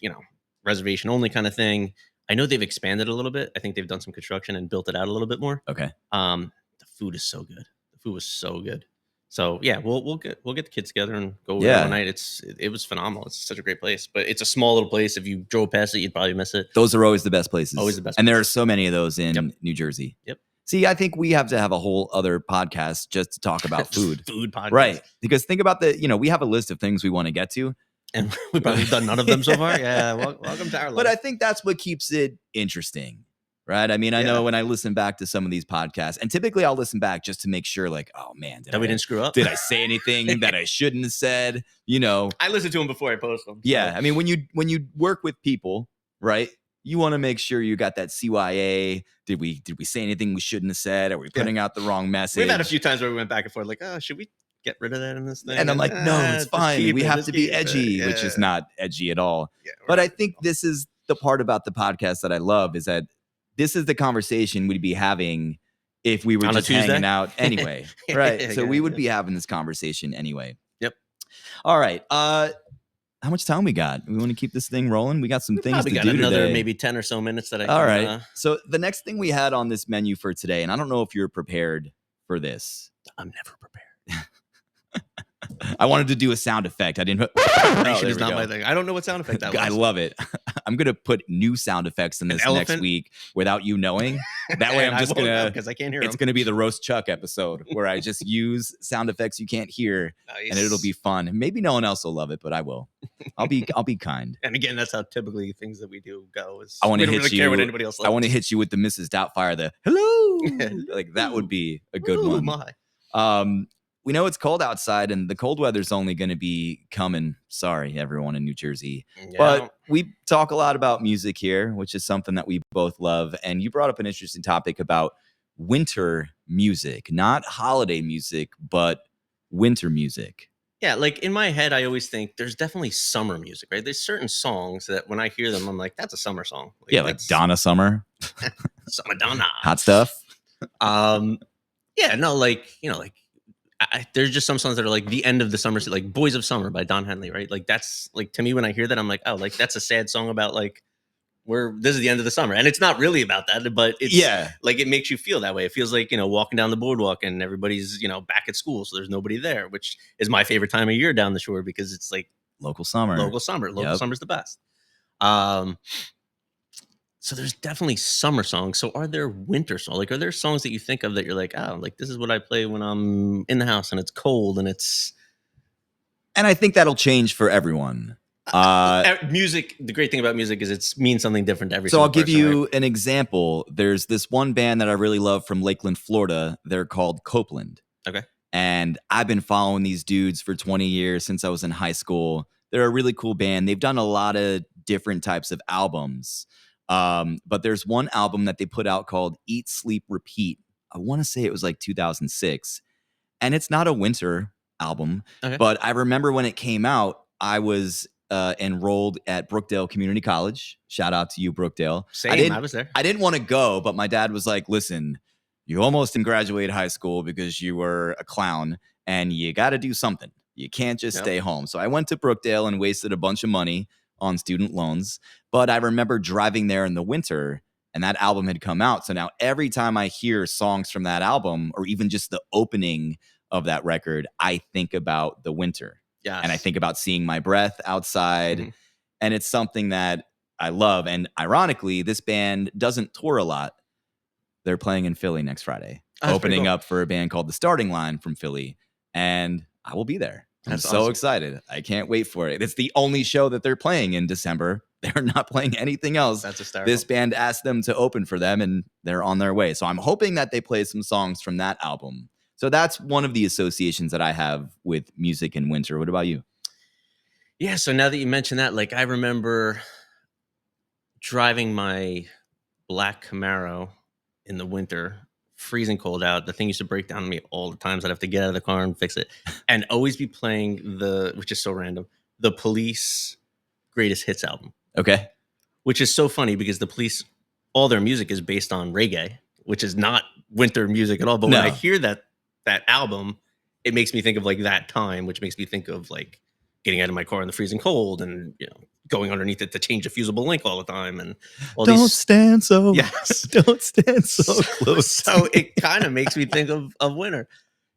reservation only kind of thing. I know they've expanded a little bit. I think they've done some construction and built it out a little bit more. Okay. The food is so good. The food was so good. So yeah, we'll get the kids together and go over there one night. It was phenomenal. It's such a great place, but it's a small little place. If you drove past it, you'd probably miss it. Those are always the best places. Always the best. And there are so many of those in New Jersey. Yep. See, I think we have to have a whole other podcast just to talk about food. Food podcast. Right. Because think about we have a list of things we want to get to. And we've probably done none of them so far. Yeah. Welcome to our life. But I think that's what keeps it interesting. Right. I mean, I know when I listen back to some of these podcasts, and typically I'll listen back just to make sure, like, oh man, we didn't screw up. Did I say anything that I shouldn't have said? I listen to them before I post them. So. Yeah. I mean, when you work with people, right? You want to make sure you got that CYA. Did we say anything we shouldn't have said? Are we putting out the wrong message? We've had a few times where we went back and forth, like, oh, should we get rid of that in this thing? And I'm like, no, it's fine. We have to be edgy, which is not edgy at all. Yeah, but I think this is the part about the podcast that I love is that this is the conversation we'd be having if we were on just hanging out anyway. Right. So we would be having this conversation anyway. Yep. All right. How much time we got? We want to keep this thing rolling. We got some things to do another today. Maybe 10 or so minutes that I All right. So the next thing we had on this menu for today, and I don't know if you're prepared for this. I'm never prepared. I wanted to do a sound effect. I didn't. Preparation is not my thing. I don't know what sound effect that was. I love it. I'm gonna put new sound effects in this next week without you knowing. That way, I'm just gonna because I can't hear. It's gonna be the roast Chuck episode where I just use sound effects you can't hear, and it'll be fun. Maybe no one else will love it, but I will. I'll be kind. And again, that's how typically things that we do go. Is I want to hit really you. Care what anybody else likes. I want to hit you with the Mrs. Doubtfire. The hello, like that would be a good one. My. We know it's cold outside and the cold weather's only going to be coming. Sorry, everyone in New Jersey. Yeah. But we talk a lot about music here, which is something that we both love. And you brought up an interesting topic about winter music, not holiday music, but winter music. Yeah, like in my head, I always think there's definitely summer music, right? There's certain songs that when I hear them, I'm like, that's a summer song. Like Donna Summer. Summer Donna. Hot stuff. Yeah, no, like, there's just some songs that are like the end of the summer, like Boys of Summer by Don Henley, right? Like that's like, to me, when I hear that, I'm like, oh, like that's a sad song about like this is the end of the summer. And it's not really about that, but it's like, it makes you feel that way. It feels like, walking down the boardwalk and everybody's, back at school. So there's nobody there, which is my favorite time of year down the shore because it's like Local Summer. Local Summer. Local Yep. Summer's the best. So there's definitely summer songs. So are there winter songs? Like, are there songs that you think of that you're like, oh, like this is what I play when I'm in the house and it's cold and it's And I think that'll change for everyone. music. The great thing about music is it means something different to every So single I'll give person, you right? an example. There's this one band that I really love from Lakeland, Florida. They're called Copeland. Okay. And I've been following these dudes for 20 years since I was in high school. They're a really cool band. They've done a lot of different types of albums. But there's one album that they put out called Eat, Sleep, Repeat. I want to say it was like 2006. And it's not a winter album. Okay. But I remember when it came out, I was enrolled at Brookdale Community College. Shout out to you, Brookdale. Same. I was there. I didn't want to go, but my dad was like, listen, you almost didn't graduate high school because you were a clown and you got to do something. You can't just stay home. So I went to Brookdale and wasted a bunch of money on student loans. But I remember driving there in the winter and that album had come out. So now every time I hear songs from that album or even just the opening of that record, I think about the winter. Yes. And I think about seeing my breath outside. Mhm. And it's something that I love. And ironically, this band doesn't tour a lot. They're playing in Philly next Friday, opening up for a band called The Starting Line from Philly. And I will be there. I'm so excited. I can't wait for it. It's the only show that they're playing in December. They're not playing anything else. That's hysterical. This band asked them to open for them and they're on their way. So I'm hoping that they play some songs from that album. So that's one of the associations that I have with music in winter. What about you? Yeah. So now that you mentioned that, like I remember driving my black Camaro in the winter, freezing cold out. The thing used to break down on me all the times. I'd have to get out of the car and fix it, and always be playing which is so random, the Police Greatest Hits album. Okay. Which is so funny because the Police, all their music is based on reggae, which is not winter music at all. But when I hear that album, it makes me think of like that time, which makes me think of like getting out of my car in the freezing cold and, you know, going underneath it to change a fusible link all the time. And all don't stand so don't stand so close. So it kind of makes me think of winter.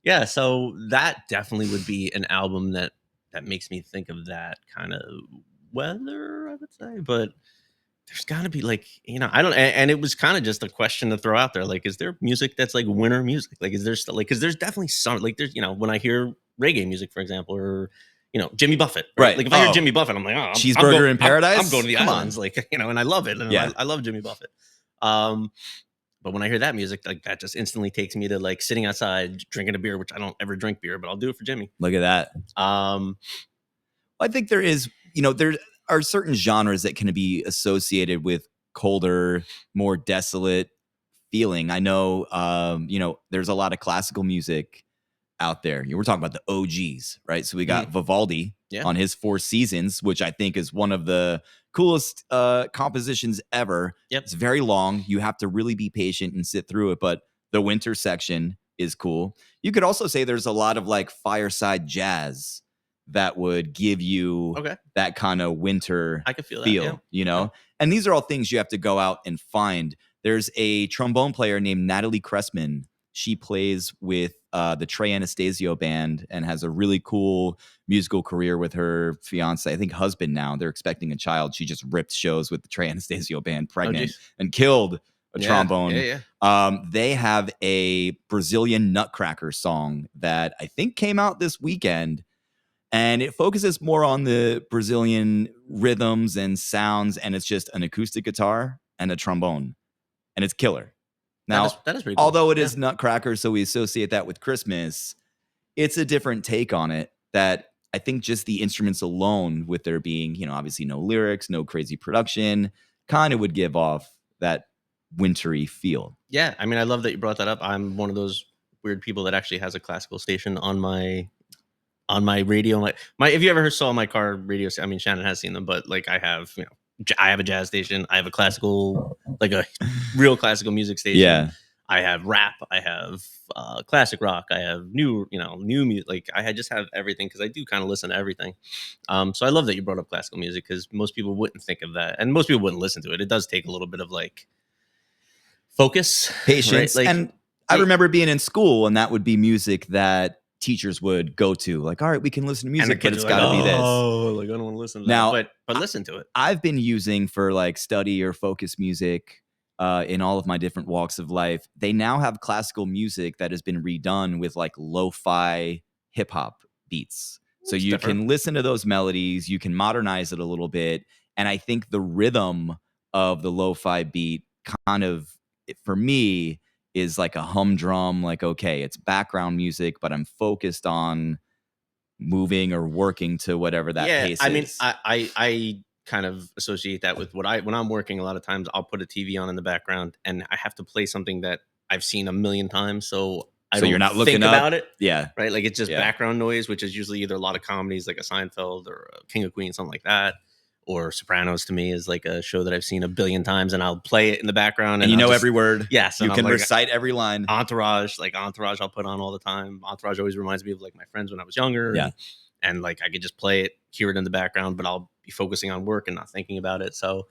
Yeah. So that definitely would be an album that makes me think of that kind of weather, I would say. But there's got to be like, you know, I don't, and it was kind of just a question to throw out there. Like, is there music that's like winter music? Like, is there still like, because there's definitely some, like, there's, you know, when I hear reggae music, for example, or, you know, Jimmy Buffett, right? Like if I hear Jimmy Buffett, I'm like, oh, Cheeseburger in Paradise. I'm going to the islands, like, you know, and I love it. And I love Jimmy Buffett. But when I hear that music, like that just instantly takes me to like sitting outside, drinking a beer, which I don't ever drink beer, but I'll do it for Jimmy. Look at that. I think there is, you know, there are certain genres that can be associated with colder, more desolate feeling. I know, you know, there's a lot of classical music out there. We're talking about the OGs, right? So we got Vivaldi on his Four Seasons, which I think is one of the coolest compositions ever. It's very long. You have to really be patient and sit through it, but the winter section is cool. You could also say there's a lot of like fireside jazz that would give you that kind of winter I could feel that, you know? And these are all things you have to go out and find. There's a trombone player named Natalie Cressman. She plays with the Trey Anastasio band and has a really cool musical career with her fiance, I think husband now. They're expecting a child. She just ripped shows with the Trey Anastasio band pregnant and killed a trombone. They have a Brazilian Nutcracker song that I think came out this weekend. And it focuses more on the Brazilian rhythms and sounds. And it's just an acoustic guitar and a trombone. And it's killer. Now, that is pretty cool. Although it is Nutcracker, so we associate that with Christmas, it's a different take on it that I think just the instruments alone, with there being, you know, obviously no lyrics, no crazy production, kind of would give off that wintry feel. Yeah. I mean, I love that you brought that up. I'm one of those weird people that actually has a classical station on my radio. My if you ever saw my car radio, I mean, Shannon has seen them, but like I have, you know, I have a jazz station. I have a classical, like a real classical music station. Yeah. I have rap. I have classic rock. I have new music. Like just have everything because I do kind of listen to everything. So I love that you brought up classical music because most people wouldn't think of that, and most people wouldn't listen to it. It does take a little bit of like focus, patience, right? Like, and I remember being in school, and that would be music that teachers would go to. Like, all right, we can listen to And the music, but kids it's are got to like, be this. oh, like I don't want to listen to Now, that. But listen to it. I've been using for like study or focus music in all of my different walks of life. They now have classical music that has been redone with like lo-fi hip hop beats. So It's you different. can listen to those melodies, you can modernize it a little bit. And I think the rhythm of the lo-fi beat kind of, for me, is like a humdrum, like, okay, it's background music, but I'm focused on moving or working to whatever that pace I mean, is. I kind of associate that with when I'm working. A lot of times, I'll put a TV on in the background, and I have to play something that I've seen a million times, so I So don't you're not looking think up? about it. Yeah. Right, like it's just Yeah. background noise, which is usually either a lot of comedies like a Seinfeld or a King of Queens, something like that. Or Sopranos to me is like a show that I've seen a billion times, and I'll play it in the background, And you I'll know just, every word. yes, You and I'm can like, recite every line. Entourage, I'll put on all the time. Entourage always reminds me of like my friends when I was younger. Yeah. And like I could just play it, hear it in the background, but I'll be focusing on work and not thinking about it. So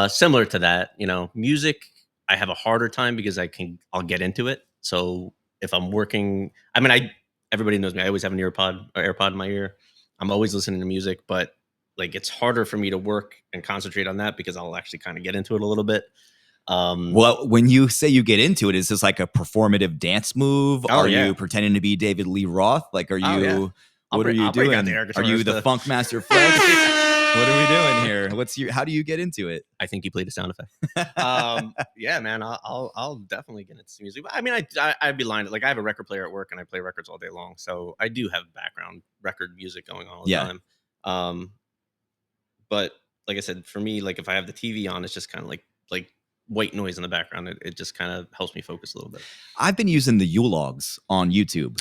similar to that, music, I have a harder time because I'll get into it. So if I'm working, I mean, everybody knows me. I always have an AirPod in my ear. I'm always listening to music, but like it's harder for me to work and concentrate on that because I'll actually kind of get into it a little bit. Well, when you say you get into it, is this like a performative dance move? Oh, Are yeah. you pretending to be David Lee Roth? Like, are you? Oh, yeah. What are you I'll break doing? out the air Are you guitars the to- Funk Master Flex? What are we doing here? How do you get into it? I think you played a sound effect. Yeah, man, I'll definitely get into music. I mean, I'd be lying. Like I have a record player at work and I play records all day long, so I do have background record music going on all the time. But like I said, for me, like if I have the TV on, it's just kind of like white noise in the background. It just kind of helps me focus a little bit. I've been using the U-Logs on YouTube.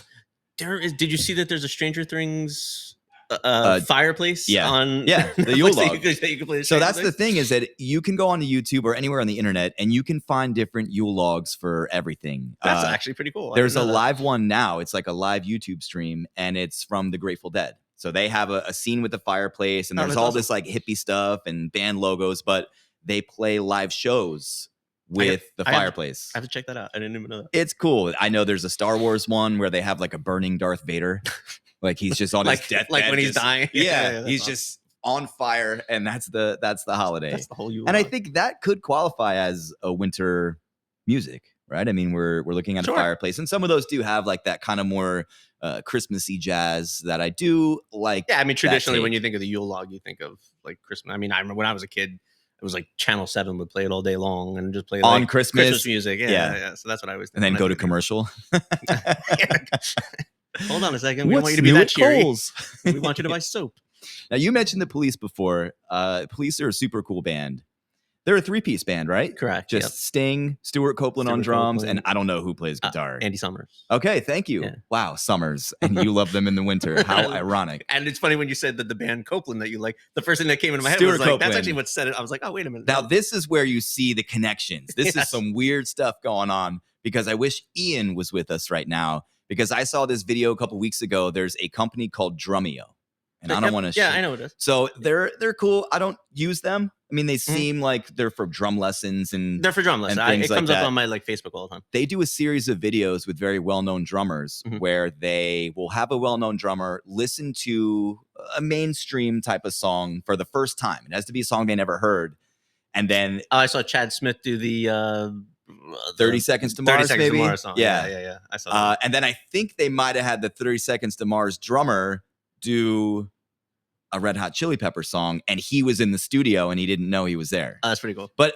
Did you see that there's a Stranger Things fireplace? Yeah. On the Netflix U-Log. that you can play So that's Stranger the thing, is that you can go onto YouTube or anywhere on the internet and you can find different Yule logs for everything. That's actually pretty cool. There's a live one now. It's like a live YouTube stream, and it's from the Grateful Dead. So they have a scene with the fireplace, and there's all awesome. this like hippie stuff and band logos, but they play live shows with the fireplace. I have to check that out. I didn't even know that. It's cool. I know there's a Star Wars one where they have like a burning Darth Vader. Like he's just on his deathbed. Like when he's dying. Yeah, he's awesome. Just on fire, and that's the holiday. That's the whole Yule and log. I think that could qualify as a winter music, right? I mean, we're looking at a fireplace, and some of those do have like that kind of more Christmassy jazz that I do like. Yeah, I mean, traditionally when you think of the Yule log, you think of like Christmas. I mean, I remember when I was a kid, it was like Channel 7 would play it all day long and just play on like Christmas music. Yeah. So that's what I was thinking. And then go to commercial. Hold on a second. We don't want you to be that cheery. We want you to buy soap. Now, you mentioned the Police before. Police are a super cool band. They're a 3-piece band, right? Correct. Just Sting, Stuart Copeland on drums, and I don't know who plays guitar. Andy Summers. Okay, thank you. Yeah. Wow, Summers. And you love them in the winter. How ironic. And it's funny when you said that the band Copeland that you like, the first thing that came into my head was like, Copeland. That's actually what said it. I was like, oh, wait a minute. Now, this is where you see the connections. This is some weird stuff going on, because I wish Ian was with us right now, because I saw this video a couple weeks ago. There's a company called Drumeo. And I don't want to. Yeah, I know it is. So they're cool. I don't use them. I mean, they seem like they're for drum lessons, and they're for drum lessons. It comes up on my like Facebook all the time. They do a series of videos with very well-known drummers where they will have a well-known drummer listen to a mainstream type of song for the first time. It has to be a song they never heard, and then I saw Chad Smith do the 30 Seconds to Mars, 30 Seconds maybe. To Mars song. Yeah. I saw that. And then I think they might have had the 30 Seconds to Mars drummer do a Red Hot Chili Pepper song, and he was in the studio and he didn't know he was there. That's pretty cool. But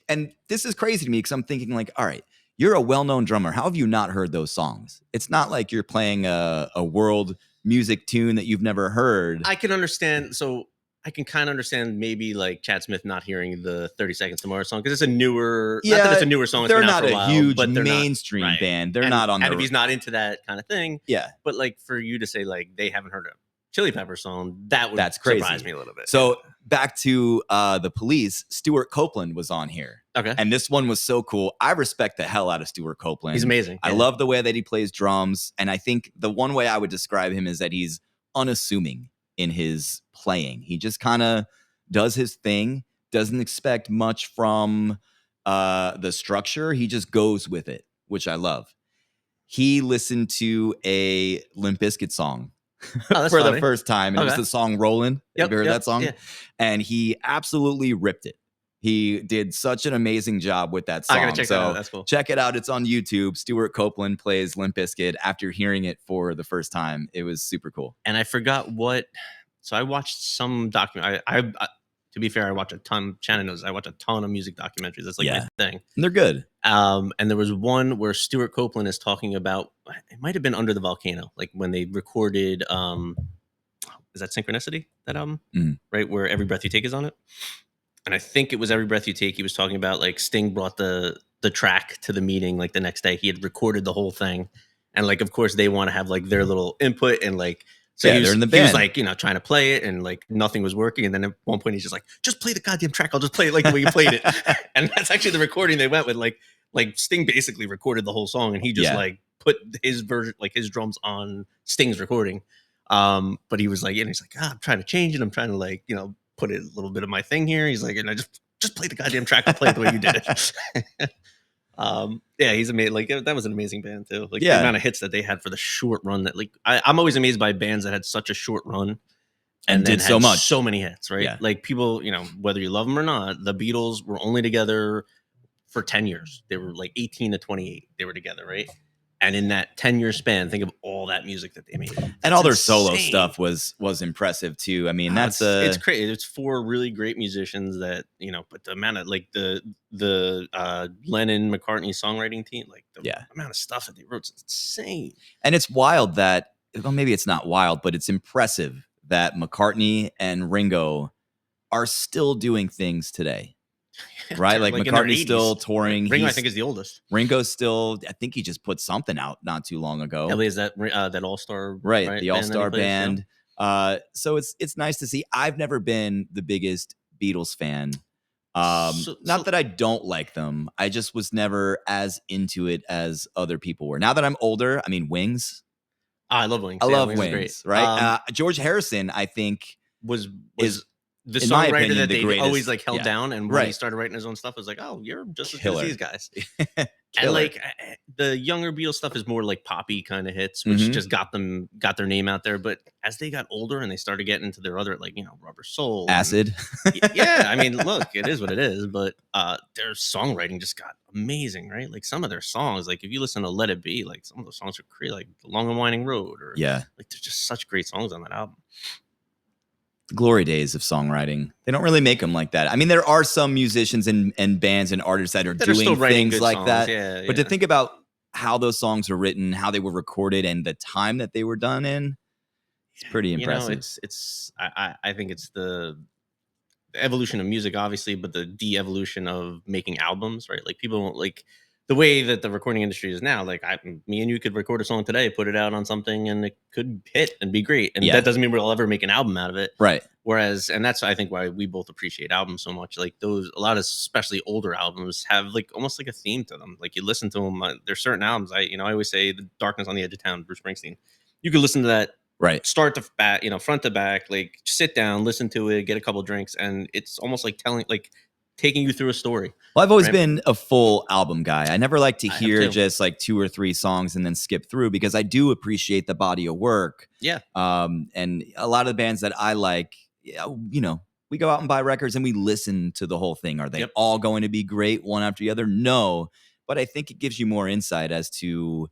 and this is crazy to me, because I'm thinking like, all right, you're a well-known drummer. How have you not heard those songs? It's not like you're playing a world music tune that you've never heard. I can understand. So I can kind of understand maybe like Chad Smith not hearing the 30 Seconds to Mars song, because it's a newer. Yeah, not that it's a newer song. They're it's been not out for a while, huge but they're mainstream not, band. They're not on. And if he's not into that kind of thing, yeah. But like for you to say like they haven't heard a Chili Pepper song, that's crazy. Surprise me a little bit. So back to the Police, Stuart Copeland was on here. Okay. And this one was so cool. I respect the hell out of Stuart Copeland. He's amazing. I love the way that he plays drums. And I think the one way I would describe him is that he's unassuming in his playing. He just kind of does his thing, doesn't expect much from the structure. He just goes with it, which I love. he listened to a Limp Bizkit song Oh, that's for the funny. first time, and it was Okay. the song "Rollin'." Have you heard that song? Yeah. And he absolutely ripped it. He did such an amazing job with that I gotta song. check that So out. That's cool. check it out. It's on YouTube. Stuart Copeland plays Limp Bizkit after hearing it for the first time. It was super cool. And I forgot what. So I watched some document. To be fair, I watch a ton. Shannon knows I watch a ton of music documentaries. That's like Yeah. my thing. And they're good. And there was one where Stuart Copeland is talking about. It might have been Under the Volcano, like when they recorded. Is that Synchronicity? That album, right, where Every Breath You Take is on it. And I think it was Every Breath You Take. He was talking about like Sting brought the track to the meeting like the next day. He had recorded the whole thing, and like of course they want to have like their little input and like so Yeah, they're in the band. he was like, you know, trying to play it and like nothing was working. And then at one point he's just like, just play the goddamn track. I'll just play it like the way you played it. And that's actually the recording they went with. Like Sting basically recorded the whole song and he just like put his version, like his drums on Sting's recording. But he was like, and he's like, I'm trying to change it. I'm trying to like, you know, put a little bit of my thing here. He's like, and I just play the goddamn track. I'll play it the way you did it. Yeah, he's amazing. Like that was an amazing band too. Like the amount of hits that they had for the short run. That like I'm always amazed by bands that had such a short run and did so much, so many hits. Right? Yeah. Like people, you know, whether you love them or not, the Beatles were only together for 10 years. They were like 18 to 28. They were together, right? And in that 10-year span, think of all that music that they made. And all their solo stuff was impressive too. I mean, it's crazy. It's 4 really great musicians that, you know, but the amount of like the Lennon McCartney songwriting team, like the amount of stuff that they wrote is insane. And it's wild that, well, maybe it's not wild, but it's impressive that McCartney and Ringo are still doing things today. Right, like McCartney's still touring. Ringo, I think, is the oldest. Ringo's still. I think he just put something out not too long ago. Ellie, is that All-Star? Right, the All-Star band. So it's nice to see. I've never been the biggest Beatles fan. Not that I don't like them. I just was never as into it as other people were. Now that I'm older, I mean, Wings. I love Wings. I love Wings. Right, George Harrison, I think, is the songwriter that they always like held down, and when he started writing his own stuff, it was like, oh, you're just as good as these guys. And like the younger Beatles stuff is more like poppy kind of hits, which just got their name out there. But as they got older and they started getting into their other, like, you know, Rubber Soul, Acid. Yeah, I mean, look, it is what it is. But their songwriting just got amazing, right? Like some of their songs, like if you listen to Let It Be, like some of the songs are great, like The Long and Winding Road, or like there's just such great songs on that album. Glory days of songwriting. They don't really make them like that. I mean, there are some musicians and bands and artists that are doing things like songs. That. But to think about how those songs were written, how they were recorded, and the time that they were done in, it's pretty impressive. You know, I think it's the evolution of music, obviously, but the de-evolution of making albums, right? Like people don't like the way that the recording industry is now. Like me and you could record a song today, put it out on something, and it could hit and be great. And that doesn't mean we'll ever make an album out of it. Right. Whereas, and that's, I think, why we both appreciate albums so much. Like a lot of especially older albums have like almost like a theme to them. Like you listen to them, there's certain albums. I always say The Darkness on the Edge of Town, Bruce Springsteen. You could listen to that. Right. Start to back, front to back, like sit down, listen to it, get a couple drinks. And it's almost like taking you through a story. Well, I've always been a full album guy. I never like to hear just like 2 or 3 songs and then skip through, because I do appreciate the body of work. Yeah. And a lot of the bands that I like, you know, we go out and buy records and we listen to the whole thing. Are they all going to be great one after the other? No. But I think it gives you more insight as to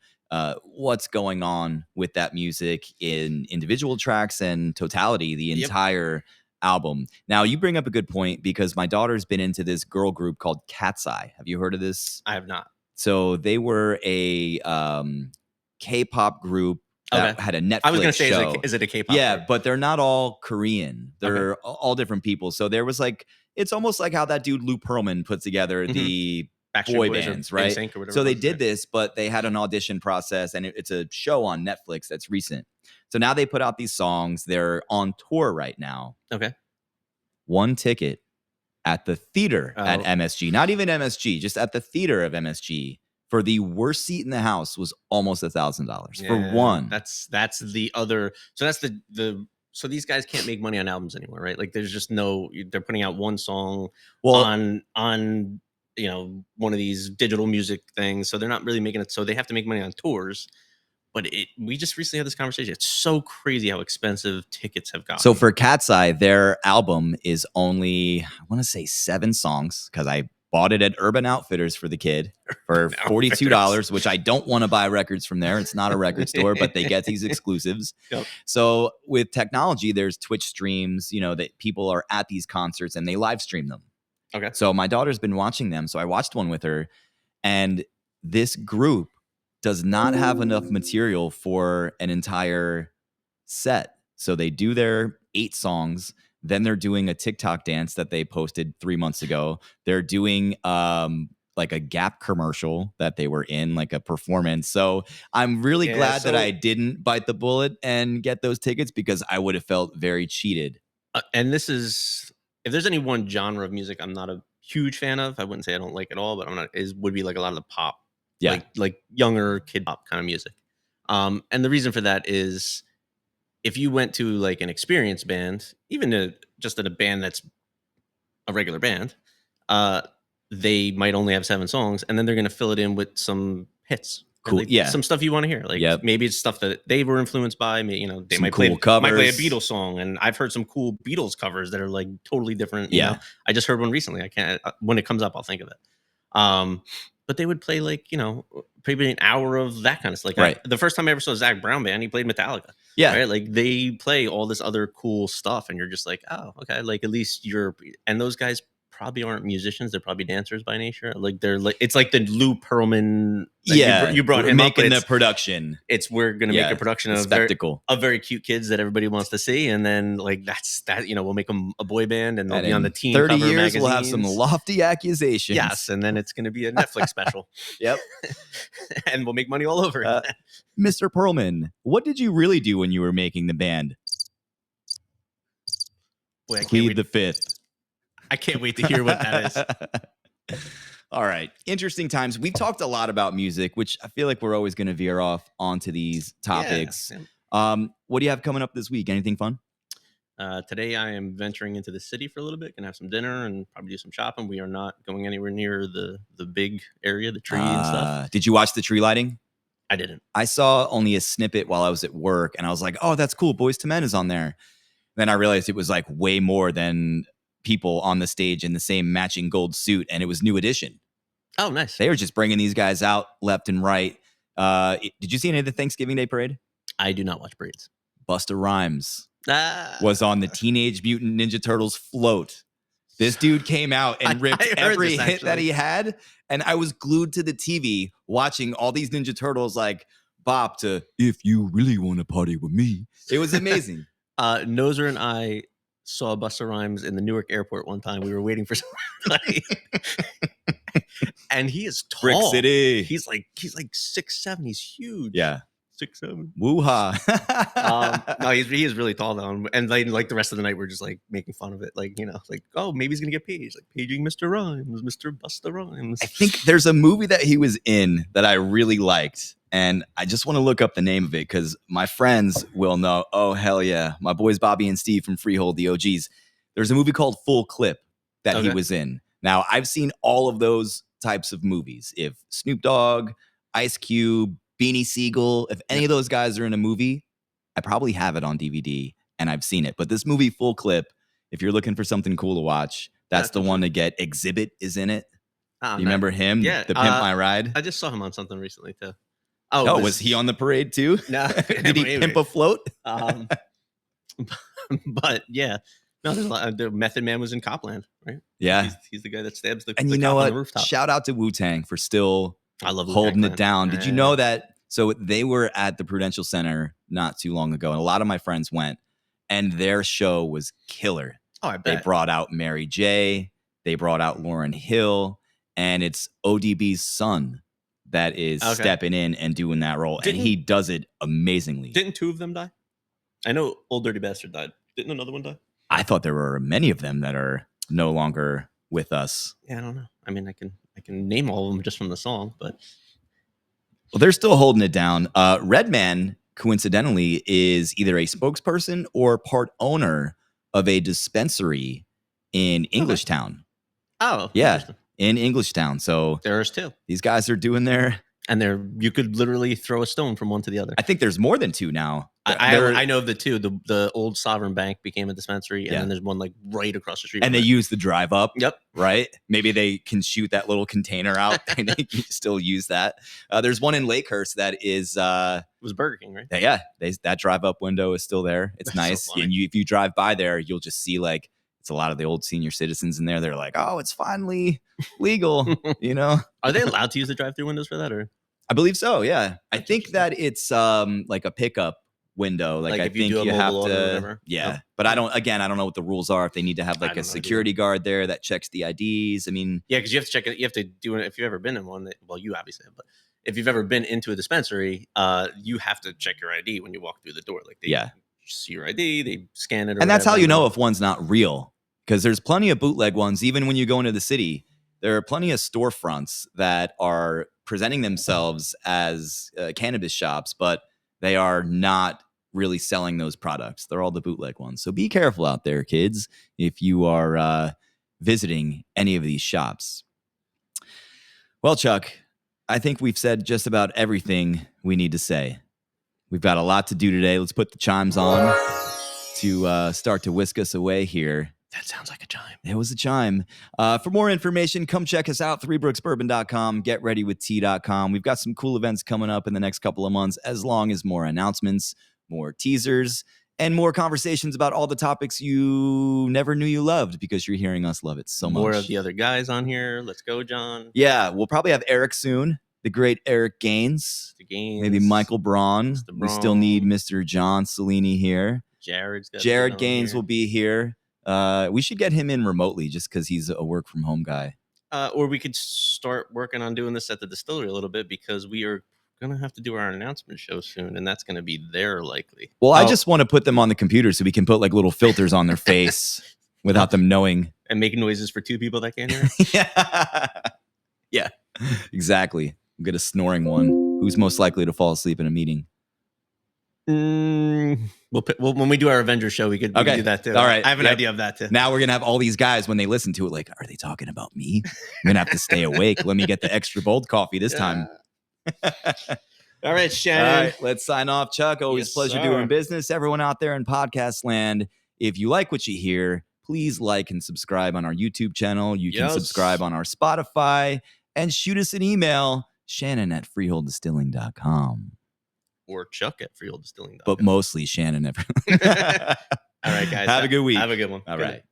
what's going on with that music in individual tracks and totality, the entire album. Now, you bring up a good point, because my daughter's been into this girl group called Cat's Eye. Have you heard of this? I have not. So they were a K-pop group that had a Netflix I was going to say, show. Is it a K-pop group? But they're not all Korean. They're all different people. So there was like, it's almost like how that dude Lou Pearlman put together the Backstreet boy Boys bands, right? So they did this, but they had an audition process, and it's a show on Netflix that's recent. So now they put out these songs. They're on tour right now. Okay. 1 ticket at the theater at MSG, not even MSG, just at the theater of MSG, for the worst seat in the house was almost $1,000 for one. That's the other. So that's so these guys can't make money on albums anymore, right? Like there's just they're putting out one song on one of these digital music things, so they're not really making it. So they have to make money on tours. But we just recently had this conversation. It's so crazy how expensive tickets have gotten. So for Cat's Eye, their album is only, I want to say 7 songs, because I bought it at Urban Outfitters for the kid for $42, which I don't want to buy records from there. It's not a record store, but they get these exclusives. Yep. So with technology, there's Twitch streams, that people are at these concerts and they live stream them. Okay. So my daughter's been watching them. So I watched one with her, and this group does not have enough material for an entire set. So they do their 8 songs. Then they're doing a TikTok dance that they posted 3 months ago. They're doing like a Gap commercial that they were in, like a performance. So I'm really glad that I didn't bite the bullet and get those tickets, because I would have felt very cheated. And this is, if there's any one genre of music I'm not a huge fan of, I wouldn't say I don't like it all, but would be like a lot of the pop. Yeah. Like younger kid pop kind of music. And the reason for that is, if you went to like an experienced band, even just in a band that's a regular band, they might only have 7 songs, and then they're going to fill it in with some hits. Cool. Like, yeah. Some stuff you want to hear. Like maybe it's stuff that they were influenced by. They some might cool play a Beatles song, and I've heard some cool Beatles covers that are like totally different. You know? I just heard one recently. I can't, when it comes up, I'll think of it. But they would play like, probably an hour of that kind of stuff. Like the first time I ever saw Zach Brown Band, he played Metallica. Yeah. Right. Like they play all this other cool stuff, and you're just like, oh, okay. Like at least and those guys probably aren't musicians. They're probably dancers by nature. Like it's like the Lou Pearlman. You brought him making up, the production. We're going to make a production of spectacle of very cute kids that everybody wants to see. And then like that's that, we'll make them a boy band, and they'll be on the teen 30 cover years magazines. We'll have some lofty accusations. Yes. And then it's going to be a Netflix special. Yep. And we'll make money all over it. Mr. Perlman, what did you really do when you were making the band? Boy, Plead the Fifth. I can't wait to hear what that is. All right. Interesting times. We've talked a lot about music, which I feel like we're always going to veer off onto these topics. Yeah. What do you have coming up this week? Anything fun? Today I am venturing into the city for a little bit. Gonna have some dinner and probably do some shopping. We are not going anywhere near the big area, the tree and stuff. Did you watch the tree lighting? I didn't. I saw only a snippet while I was at work, and I was like, oh, that's cool. Boys to Men is on there. Then I realized it was like way more than people on the stage in the same matching gold suit, and it was New Edition. Oh, nice. They were just bringing these guys out left and right. Did you see any of the Thanksgiving Day parade? I do not watch parades. Busta Rhymes was on the Teenage Mutant Ninja Turtles float. This dude came out and ripped every hit that he had, and I was glued to the TV watching all these Ninja Turtles like bop to "If You Really Want to Party With Me." It was amazing. Noser and I saw Busta Rhymes in the Newark airport one time. We were waiting for somebody. And he is tall. Brick City. He's like 6'7". He's huge. Yeah. 6'7". Woo-ha. No, he is really tall though. And like the rest of the night, we're just like making fun of it. Like, like, oh, maybe he's gonna get paged. Like paging Mr. Rhymes, Mr. Busta Rhymes. I think there's a movie that he was in that I really liked. And I just want to look up the name of it because my friends will know. Oh, hell yeah. My boys Bobby and Steve from Freehold, the OGs. There's a movie called Full Clip that he was in. Now, I've seen all of those types of movies. If Snoop Dogg, Ice Cube, Beanie Siegel, if any of those guys are in a movie, I probably have it on DVD and I've seen it. But this movie, Full Clip, if you're looking for something cool to watch, that's the one to get. Exhibit is in it. You remember him? Yeah. The Pimp My Ride? I just saw him on something recently too. Oh, was he on the parade too? No. Did he pimp a float? But yeah. No, there's a lot. The Method Man was in Copland, right? Yeah. He's the guy that stabs the And the you know cop what? on the rooftop. Shout out to Wu-Tang for still I love holding Wu-Tang, it down. man. Did you know that? So they were at the Prudential Center not too long ago, and a lot of my friends went, and their show was killer. Oh, I bet. They brought out Mary J. They brought out Lauryn Hill, and it's ODB's son that is stepping in and doing that role, and he does it amazingly. Didn't 2 of them die? I know Old Dirty Bastard died. Didn't another one die? I thought there were many of them that are no longer with us. Yeah, I don't know. I mean, I can name all of them just from the song, but well, they're still holding it down. Redman, coincidentally, is either a spokesperson or part owner of a dispensary in Englishtown. Oh, yeah. in Englishtown. So There's two. these guys are doing their. And you could literally throw a stone from one to the other. I think there's more than two now. I know of the two. The old Sovereign Bank became a dispensary, and Yeah. then there's one like right across the street. And from they it. use the drive up. Yep. Right? Maybe they can shoot that little container out and they can still use that. There's one in Lakehurst that is It was Burger King, right? yeah, that drive up window is still there. It's That's nice. so funny. And if you drive by there, you'll just see like it's a lot of the old senior citizens in there. They're like, oh, it's finally legal, you know? Are they allowed to use the drive-through windows for that, or I believe so, yeah. I think Interesting. that it's like a pickup window. Like I if you think do a you have mobile order or to whatever? yeah. Oh. But I don't know what the rules are if they need to have I like a have no security guard there that checks the IDs. I mean, Yeah, because you have to check it. You have to do it if you've ever been in one. Well, you obviously have, but if you've ever been into a dispensary, you have to check your ID when you walk through the door. Like they see your ID, they scan it, and that's how whatever, you know if one's not real, because there's plenty of bootleg ones. Even when you go into the city, there are plenty of storefronts that are presenting themselves as cannabis shops, but they are not really selling those products. They're all the bootleg ones. So be careful out there, kids, if you are visiting any of these shops. Well, Chuck, I think we've said just about everything we need to say. We've got a lot to do today. Let's put the chimes on to start to whisk us away here. That sounds like a chime. It was a chime. For more information, come check us out, threebrooksbourbon.com, getreadywitht.com. We've got some cool events coming up in the next couple of months, as long as more announcements, more teasers, and more conversations about all the topics you never knew you loved because you're hearing us love it so much. More of the other guys on here. Let's go, John. Yeah, we'll probably have Eric soon, the great Eric Gaines. The Gaines. Maybe Michael Braun. Mr. We still need Mr. John Cellini here. Jared Gaines will be here. We should get him in remotely just because he's a work from home guy. Or we could start working on doing this at the distillery a little bit because we are going to have to do our announcement show soon, and that's going to be there likely. Well, I just want to put them on the computer so we can put like little filters on their face without them knowing. And make noises for two people that can't hear. Yeah, exactly. We'll get a snoring one. Who's most likely to fall asleep in a meeting? Well, when we do our Avengers show, we could do that too. All right. I have an idea of that too. Now we're going to have all these guys when they listen to it, like, are they talking about me? I'm going to have to stay awake. Let me get the extra bold coffee this time. All right, Shannon. All right, let's sign off, Chuck. Always pleasure doing business. Everyone out there in podcast land, if you like what you hear, please like and subscribe on our YouTube channel. You can subscribe on our Spotify and shoot us an email, Shannon@freeholddistilling.com. Or Chuck at freeholddistilling.com. But mostly Shannon. All right, guys. Have a good week. Have a good one. All right.